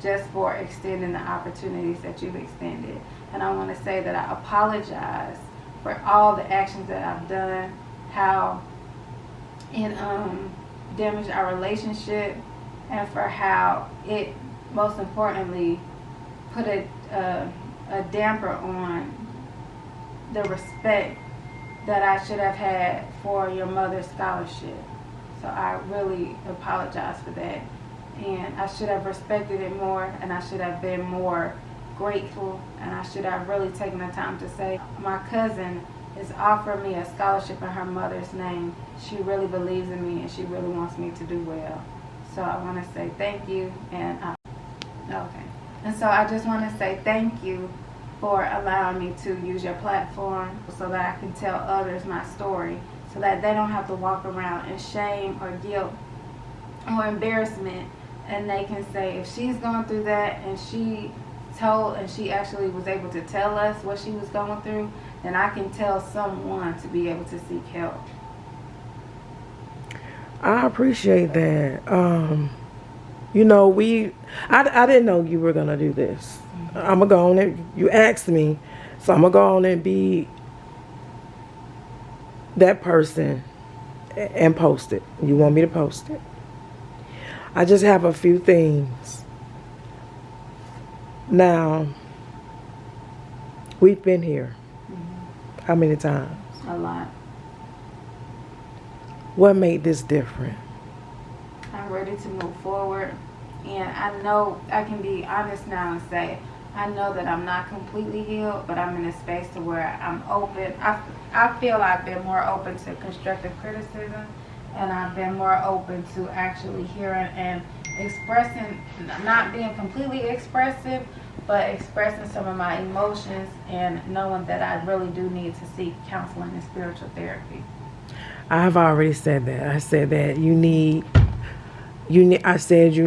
just for extending the opportunities that you've extended. And I want to say that I apologize for all the actions that I've done, how it damaged our relationship, and for how it, most importantly, put a damper on the respect that I should have had for your mother's scholarship. So I really apologize for that. And I should have respected it more, and I should have been more grateful, and I should have really taken the time to say, my cousin is offering me a scholarship in her mother's name. She really believes in me, and she really wants me to do well. So I want to say thank you, and so I just want to say thank you for allowing me to use your platform so that I can tell others my story, so that they don't have to walk around in shame or guilt or embarrassment, and they can say, if she's going through that and she actually was able to tell us what she was going through, then I can tell someone to be able to seek help. I appreciate that. You know, I didn't know you were going to do this. I'm going to go on and, you asked me, so I'm going to go on and be that person and post it. You want me to post it? I just have a few things. Now, we've been here. How many times? A lot. What made this different? I'm ready to move forward, and I know I can be honest now and say I know that I'm not completely healed, but I'm in a space to where I'm open. I feel I've been more open to constructive criticism, and I've been more open to actually hearing and expressing, not being completely expressive, but expressing some of my emotions, and knowing that I really do need to seek counseling and spiritual therapy. I've already said that. I said that you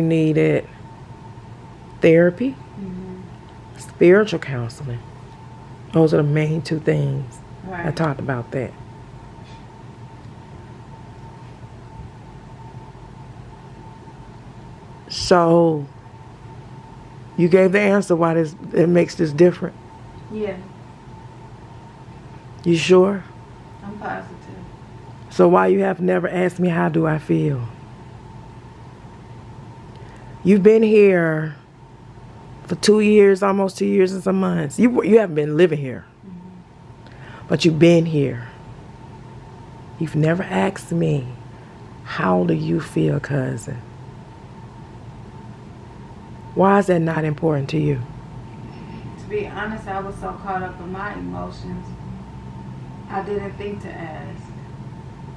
needed therapy, spiritual counseling. Those are the main two things. Right. I talked about that. So, you gave the answer why it makes this different. Yeah, You sure? I'm positive. So why you have never asked me how do I feel? You've been here for 2 years, almost 2 years and some months. You haven't been living here, but you've been here. You've never asked me, how do you feel, cousin? Why is that not important to you? To be honest, I was so caught up in my emotions, I didn't think to ask.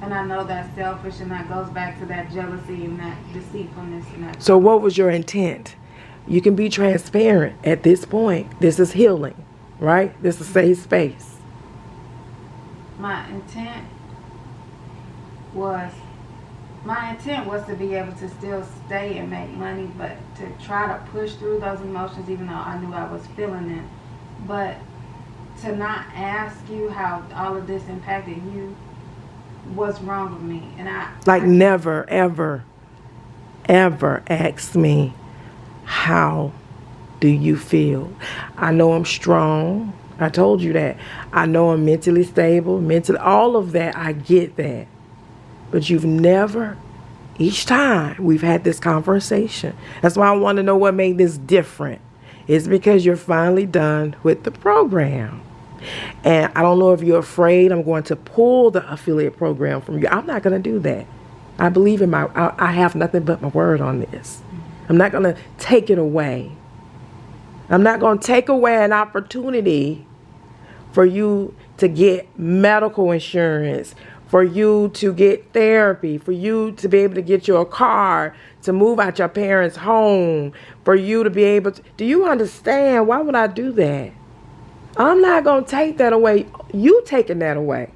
And I know that's selfish, and that goes back to that jealousy and that deceitfulness and that. So what was your intent? You can be transparent at this point. This is healing, right? This is a safe space. My intent was to be able to still stay and make money, but to try to push through those emotions, even though I knew I was feeling it. But to not ask you how all of this impacted you was wrong with me. And never, ever, ever ask me, how do you feel? I know I'm strong. I told you that. I know I'm mentally stable, all of that, I get that. But you've never, each time we've had this conversation. That's why I want to know what made this different. It's because you're finally done with the program. And I don't know if you're afraid I'm going to pull the affiliate program from you. I'm not going to do that. I believe in I have nothing but my word on this. I'm not going to take it away. I'm not going to take away an opportunity for you to get medical insurance, for you to get therapy, for you to be able to get your car, to move out your parents' home, for you to be able to. Do you understand? Why would I do that? I'm not going to take that away. You taking that away.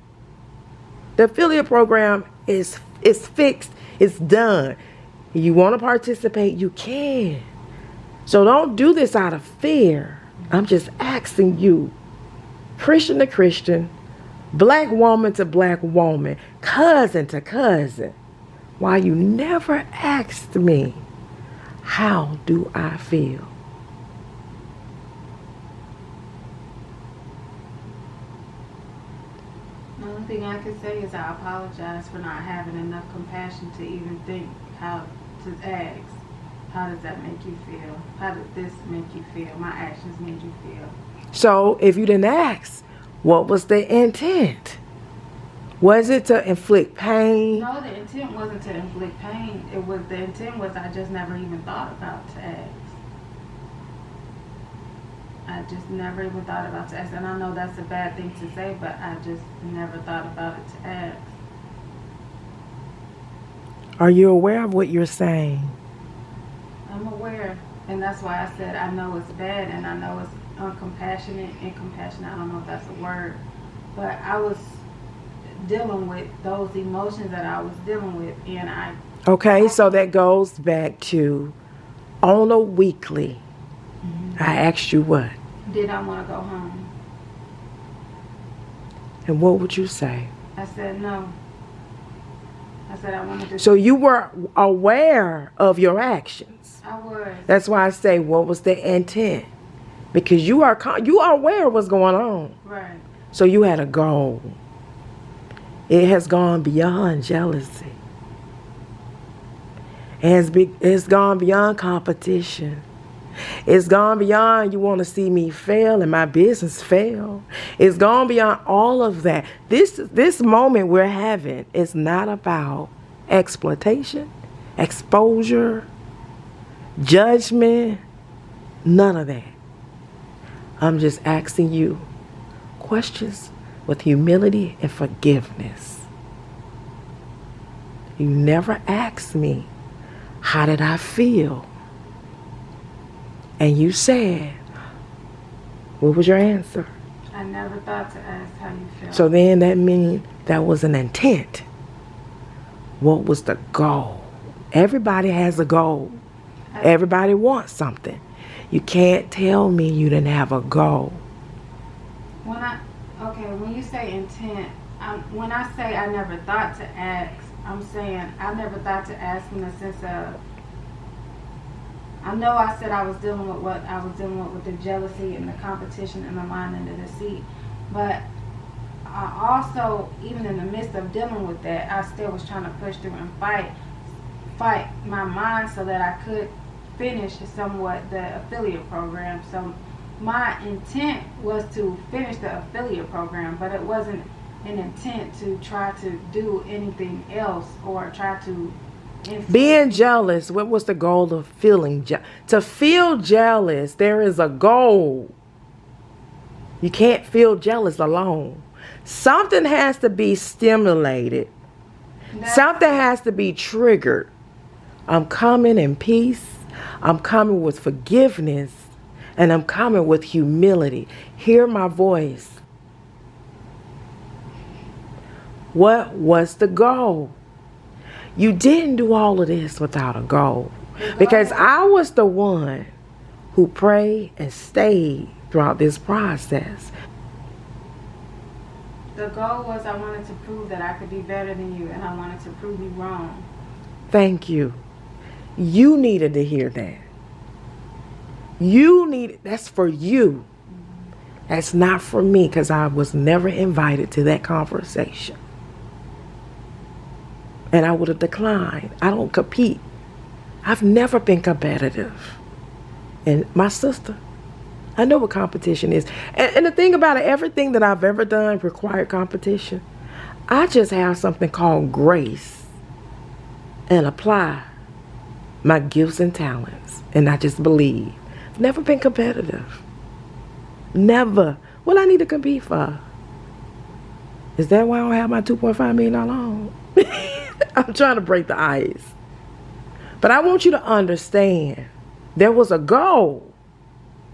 The affiliate program is fixed. It's done. You want to participate, you can. So don't do this out of fear. I'm just asking you, Christian to Christian, black woman to black woman, cousin to cousin, why you never asked me, how do I feel? The only thing I can say is I apologize for not having enough compassion to even think how to ask. How does that make you feel? How did this make you feel? My actions made you feel. So if you didn't ask, what was the intent? Was it to inflict pain? No, the intent wasn't to inflict pain. The intent was I just never even thought about to ask. I just never even thought about to ask. And I know that's a bad thing to say, but I just never thought about it to ask. Are you aware of what you're saying? I'm aware. And that's why I said I know it's bad and I know it's uncompassionate, incompassionate. I don't know if that's a word. But I was dealing with those emotions that I was dealing with. And Okay, so that goes back to on a weekly. I asked you what? Did I want to go home? And what would you say? I said no. I said I wanted to. So you were aware of your actions. I was. That's why I say, what was the intent? Because you are aware of what's going on. Right. So you had a goal. It has gone beyond jealousy. It's gone beyond competition. It's gone beyond you want to see me fail and my business fail. It's gone beyond all of that. This moment we're having is not about exploitation, exposure, judgment, none of that. I'm just asking you questions with humility and forgiveness. You never asked me, how did I feel? And you said, what was your answer? I never thought to ask how you felt. So then that means that was an intent. What was the goal? Everybody has a goal. Everybody wants something. You can't tell me you didn't have a goal. When you say intent, when I say I never thought to ask, I'm saying I never thought to ask in the sense of, I know I said I was dealing with what I was dealing with the jealousy and the competition and the lying and the deceit. But I also, even in the midst of dealing with that, I still was trying to push through and fight my mind so that I could finish somewhat the affiliate program. So my intent was to finish the affiliate program, but it wasn't an intent to try to do anything else or try to being jealous. What was the goal of feeling to feel jealous? There is a goal. You can't feel jealous alone. Something has to be stimulated. Something has to be triggered. I'm coming in peace. I'm coming with forgiveness. And I'm coming with humility. Hear my voice. What was the goal? You didn't do all of this without a goal. Because I was the one who prayed and stayed throughout this process. The goal was I wanted to prove that I could be better than you, and I wanted to prove you wrong. Thank you. You needed to hear that. That's for you. That's not for me, because I was never invited to that conversation. And I would have declined. I don't compete. I've never been competitive. And my sister, I know what competition is. And the thing about it, everything that I've ever done required competition. I just have something called grace and apply my gifts and talents. And I just believe. I've never been competitive. Never. What I need to compete for? Is that why I don't have my $2.5 million home? I'm trying to break the ice. But I want you to understand, there was a goal.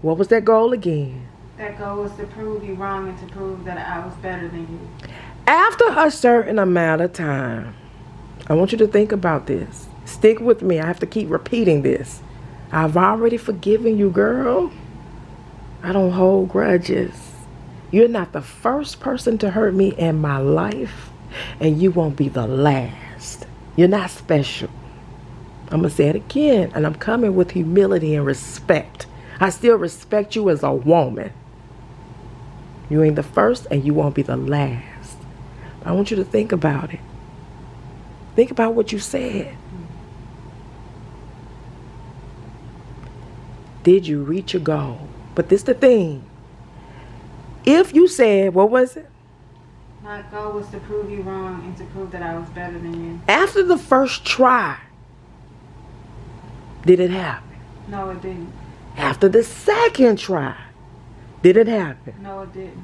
What was that goal again? That goal was to prove you wrong and to prove that I was better than you. After a certain amount of time, I want you to think about this. Stick with me. I have to keep repeating this. I've already forgiven you, girl. I don't hold grudges. You're not the first person to hurt me in my life, and you won't be the last. You're not special. I'm going to say it again, and I'm coming with humility and respect. I still respect you as a woman. You ain't the first, and you won't be the last. I want you to think about it. Think about what you said. Did you reach your goal? But this the thing. If you said, what was it? My goal was to prove you wrong and to prove that I was better than you. After the first try, did it happen? No, it didn't. After the second try, did it happen? No, it didn't.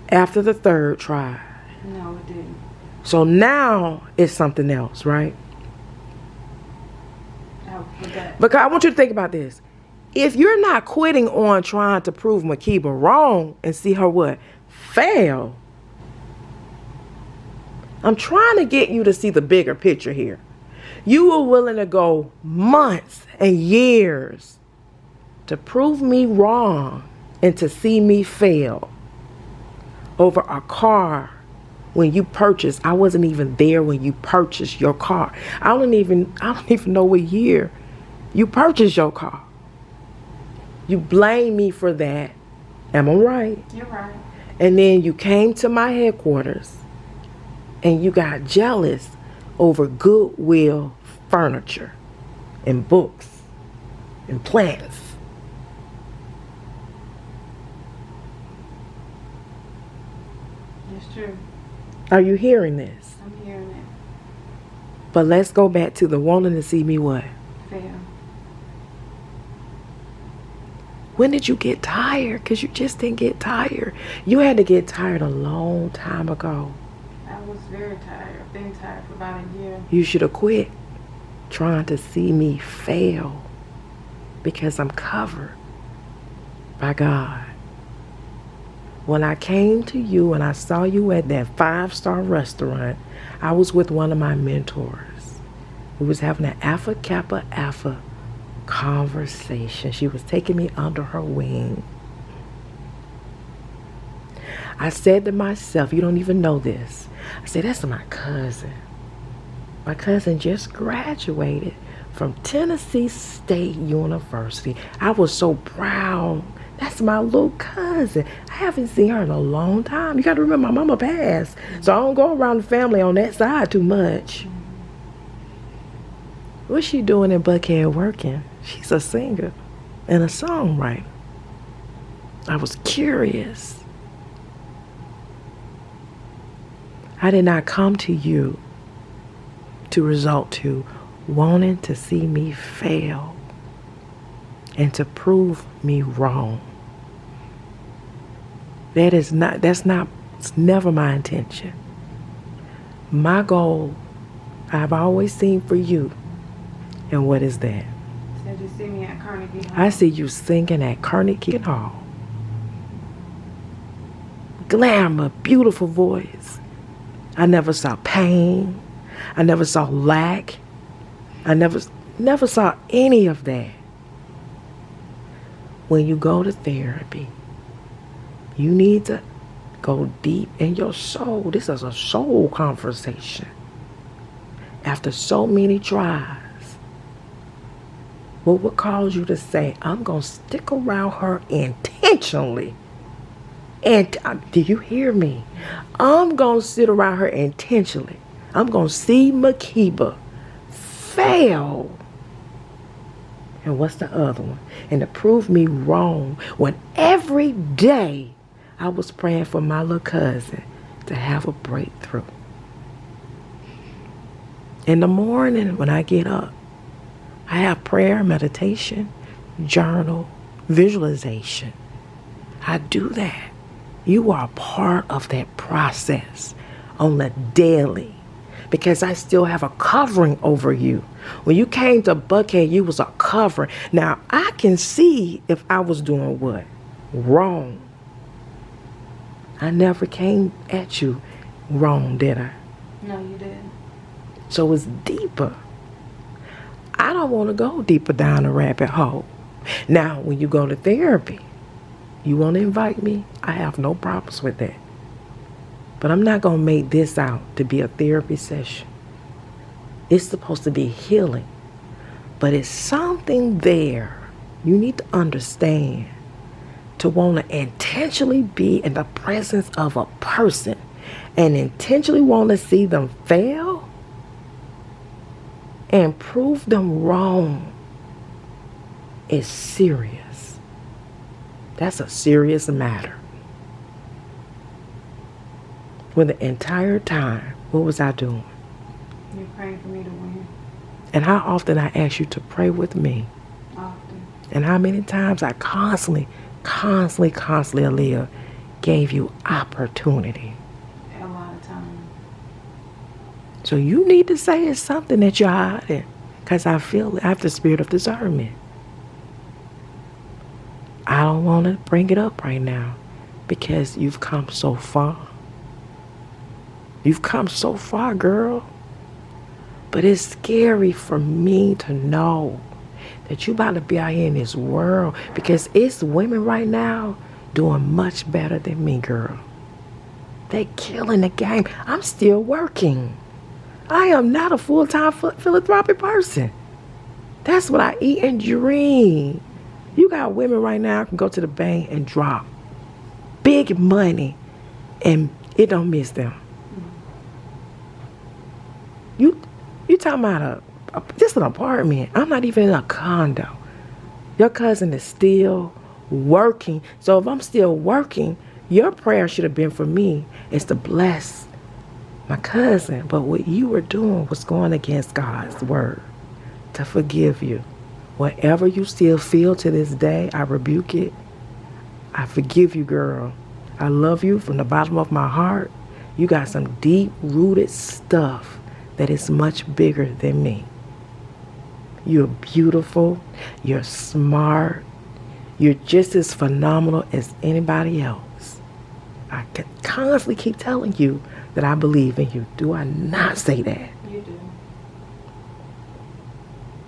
After the third try? No, it didn't. So now it's something else, right? with that? Because I want you to think about this. If you're not quitting on trying to prove Makeba wrong and see her what? Fail. I'm trying to get you to see the bigger picture here. You were willing to go months and years to prove me wrong and to see me fail over a car when you purchased. I wasn't even there when you purchased your car. I don't even know what year you purchased your car. You blame me for that. Am I right? You're right. And then you came to my headquarters and you got jealous over Goodwill furniture and books and plants. That's true. Are you hearing this? I'm hearing it. But let's go back to the wanting to see me what? Fail. When did you get tired? Because you just didn't get tired. You had to get tired a long time ago. I was very tired. I've been tired for about a year. You should have quit trying to see me fail because I'm covered by God. When I came to you and I saw you at that 5-star restaurant, I was with one of my mentors. We was having an Alpha Kappa Alpha conversation. She was taking me under her wing. I said to myself, you don't even know this. I said, that's my cousin. My cousin just graduated from Tennessee State University. I was so proud. That's my little cousin. I haven't seen her in a long time. You got to remember, my mama passed. So I don't go around the family on that side too much. What's she doing in Buckhead working? She's a singer and a songwriter. I was curious. I did not come to you to result to wanting to see me fail and to prove me wrong. It's never my intention. My goal, I've always seen for you, and what is that? So you see me at Carnegie Hall. I see you singing at Carnegie Hall. Glamour, beautiful voice. I never saw pain. I never saw lack. I never saw any of that. When you go to therapy, you need to go deep in your soul. This is a soul conversation. After so many tries, what would cause you to say, I'm going to stick around her intentionally? And do you hear me? I'm going to sit around her intentionally. I'm going to see Makeba fail. And what's the other one? And to prove me wrong when every day I was praying for my little cousin to have a breakthrough. In the morning when I get up, I have prayer, meditation, journal, visualization. I do that. You are part of that process on a daily because I still have a covering over you. When you came to Buckhead, you was a covering. Now, I can see if I was doing what? Wrong. I never came at you wrong, did I? No, you didn't. So it's deeper. I don't want to go deeper down the rabbit hole. Now, when you go to therapy, you want to invite me? I have no problems with that. But I'm not going to make this out to be a therapy session. It's supposed to be healing. But it's something there you need to understand to want to intentionally be in the presence of a person and intentionally want to see them fail and prove them wrong is serious. That's a serious matter. When the entire time, what was I doing? You're praying for me to win. And how often I asked you to pray with me? Often. And how many times I constantly, Aaliyah, gave you opportunity. A lot of times. So you need to say it's something that you're hiding. Because I feel I have the spirit of discernment. I don't want to bring it up right now because you've come so far. You've come so far, girl. But it's scary for me to know that you about to be out here in this world, because it's women right now doing much better than me, girl. They killing the game. I'm still working. I am not a full-time philanthropic person. That's what I eat and dream. You got women right now can go to the bank and drop big money and it don't miss them. You talking about just an apartment. I'm not even in a condo. Your cousin is still working. So if I'm still working, your prayer should have been for me is to bless my cousin. But what you were doing was going against God's word to forgive you. Whatever you still feel to this day, I rebuke it. I forgive you, girl. I love you from the bottom of my heart. You got some deep-rooted stuff that is much bigger than me. You're beautiful. You're smart. You're just as phenomenal as anybody else. I can constantly keep telling you that I believe in you. Do I not say that? You do.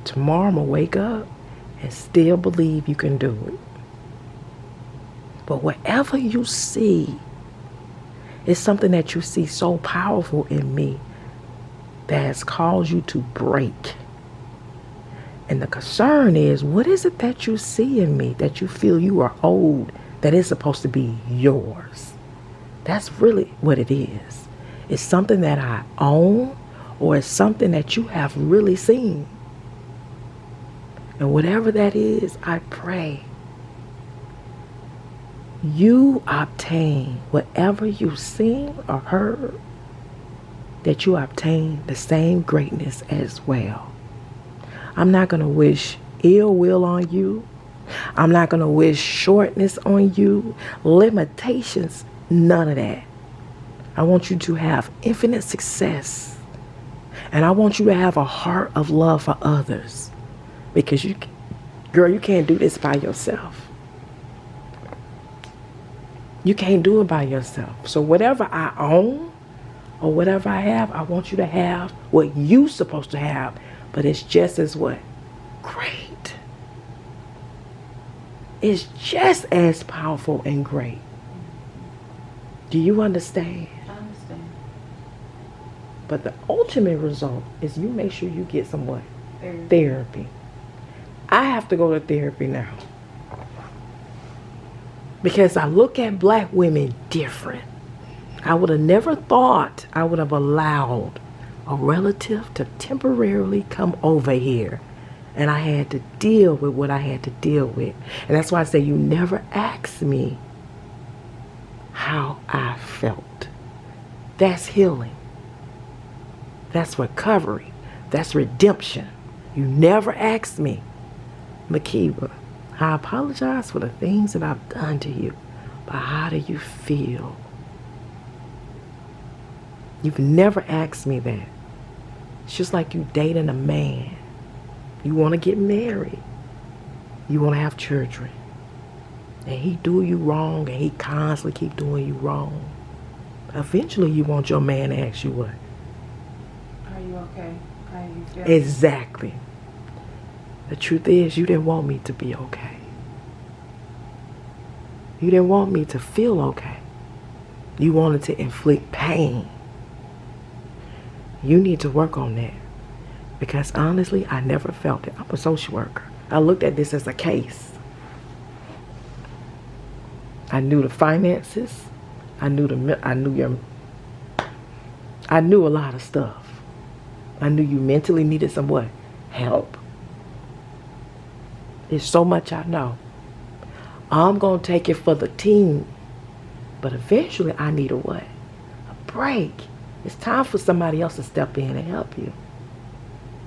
Tomorrow I'm going to wake up and still believe you can do it. But whatever you see is something that you see so powerful in me that has caused you to break. And the concern is, what is it that you see in me that you feel you are owed, that is supposed to be yours? That's really what it is. It's something that I own, or it's something that you have really seen. And whatever that is, I pray you obtain whatever you've seen or heard, that you obtain the same greatness as well. I'm not going to wish ill will on you. I'm not going to wish shortness on you, limitations, none of that. I want you to have infinite success. And I want you to have a heart of love for others. Because girl, you can't do this by yourself. You can't do it by yourself. So whatever I own or whatever I have, I want you to have what you're supposed to have. But it's just as what? Great. It's just as powerful and great. Do you understand? I understand. But the ultimate result is you make sure you get some what? Therapy. I have to go to therapy now. Because I look at black women different. I would have never thought I would have allowed a relative to temporarily come over here. And I had to deal with what I had to deal with. And that's why I say you never asked me how I felt. That's healing. That's recovery. That's redemption. You never asked me, Makeba, I apologize for the things that I've done to you, but how do you feel? You've never asked me that. It's just like you dating a man. You want to get married. You want to have children. And he do you wrong, and he constantly keep doing you wrong. Eventually you want your man to ask you what? Are you okay? How are you feeling? Exactly. The truth is, you didn't want me to be okay. You didn't want me to feel okay. You wanted to inflict pain. You need to work on that. Because honestly, I never felt it. I'm a social worker. I looked at this as a case. I knew the finances. I knew a lot of stuff. I knew you mentally needed some what? Help. There's so much I know. I'm going to take it for the team. But eventually I need a what? A break. It's time for somebody else to step in and help you.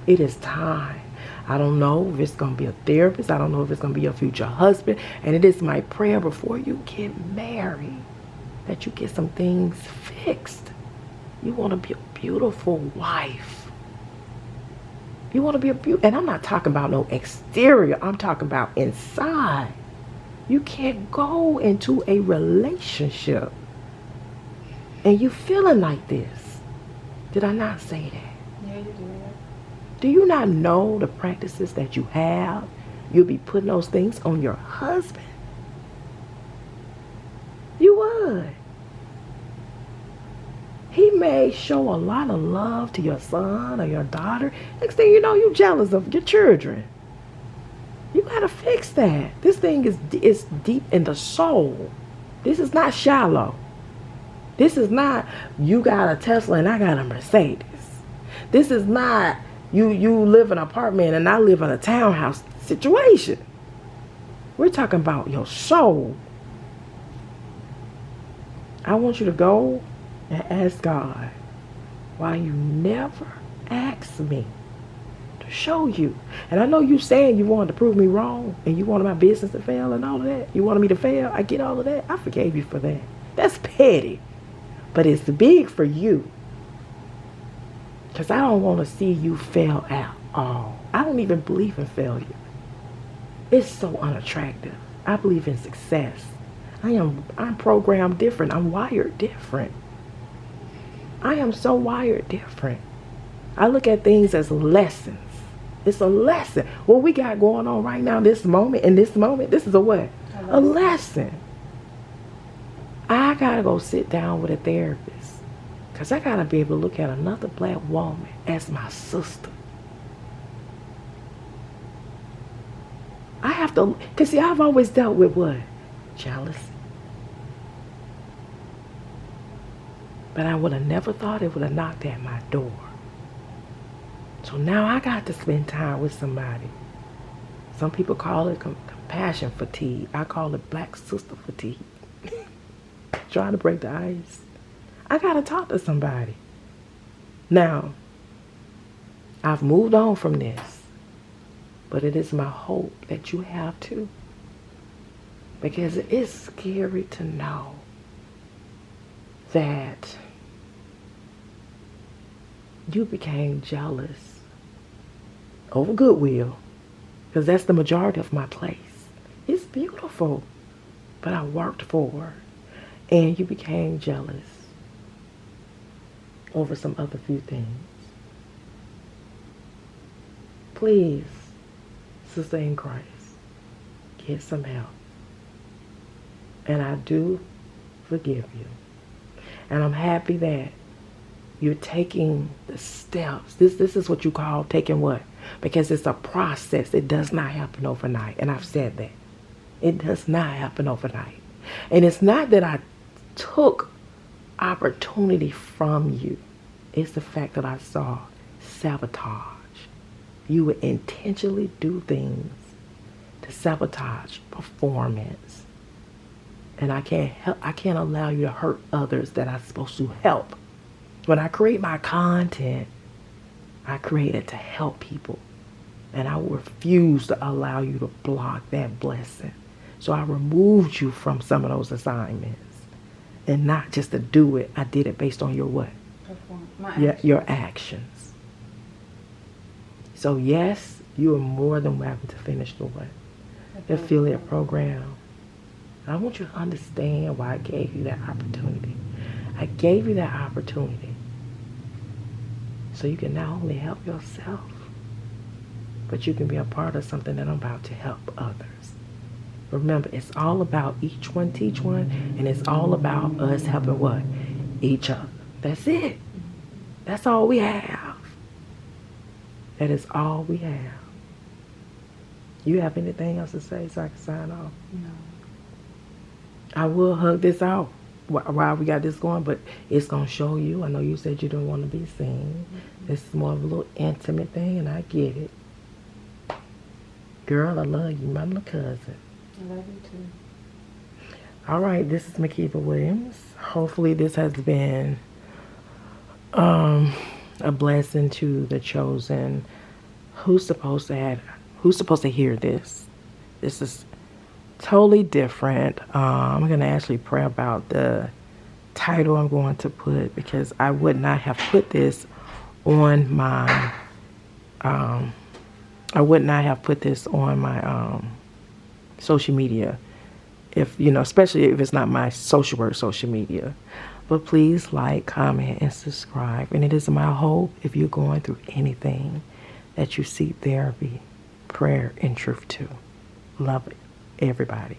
It is time. I don't know if it's going to be a therapist. I don't know if it's going to be your future husband. And it is my prayer before you get married that you get some things fixed. You want to be a beautiful wife. You want to be abused. And I'm not talking about no exterior. I'm talking about inside. You can't go into a relationship and you feeling like this. Did I not say that? Yeah, you did. Do you not know the practices that you have? You'll be putting those things on your husband. You would. He may show a lot of love to your son or your daughter. Next thing you know, you're jealous of your children. You gotta fix that. This thing is deep in the soul. This is not shallow. This is not you got a Tesla and I got a Mercedes. This is not you live in an apartment and I live in a townhouse situation. We're talking about your soul. I want you to go and ask God why you never asked me to show you. And I know you saying you wanted to prove me wrong and you wanted my business to fail and all of that. You wanted me to fail. I get all of that. I forgave you for that. That's petty. But it's big for you. Because I don't want to see you fail at all. I don't even believe in failure. It's so unattractive. I believe in success. I'm programmed different. I'm wired different. I am so wired different. I look at things as lessons. It's a lesson. What we got going on right now, this moment, this is a what? A lesson. I gotta go sit down with a therapist. Because I gotta be able to look at another black woman as my sister. I have to, because see, I've always dealt with what? Jealousy. But I would have never thought it would have knocked at my door. So now I got to spend time with somebody. Some people call it compassion fatigue. I call it black sister fatigue. Trying to break the ice. I got to talk to somebody. Now, I've moved on from this. But it is my hope that you have too. Because it is scary to know that you became jealous over goodwill, because that's the majority of my place. It's beautiful, but I worked for it, and you became jealous over some other few things. Please, sister in Christ, get some help. And I do forgive you. And I'm happy that you're taking the steps. This is what you call taking what? Because it's a process. It does not happen overnight. And I've said that. It does not happen overnight. And it's not that I took opportunity from you. It's the fact that I saw sabotage. You would intentionally do things to sabotage performance. And I can't allow you to hurt others that I'm supposed to help. When I create my content, I create it to help people. And I refuse to allow you to block that blessing. So I removed you from some of those assignments. And not just to do it, I did it based on your what? Your actions. So yes, you are more than welcome to finish the what? The affiliate program. I want you to understand why I gave you that opportunity. I gave you that opportunity so you can not only help yourself, but you can be a part of something that I'm about to help others. Remember, it's all about each one teach one, and it's all about us helping what? Each other. That's it. That's all we have. That is all we have. You have anything else to say so I can sign off? No. I will hug this out while we got this going, but it's going to show you. I know you said you don't want to be seen. This is more of a little intimate thing, and I get it. Girl, I love you, my little cousin. I love you too. All right, this is Makeba Williams. Hopefully this has been a blessing to the chosen. Who's supposed to hear this? This is totally different. I'm going to actually pray about the title I'm going to put, because I would not have put this on my I would not have put this on my social media, if especially if it's not my social work social media. But please like, comment, and subscribe. And it is my hope, if you're going through anything, that you seek therapy, prayer, and truth too. Love everybody.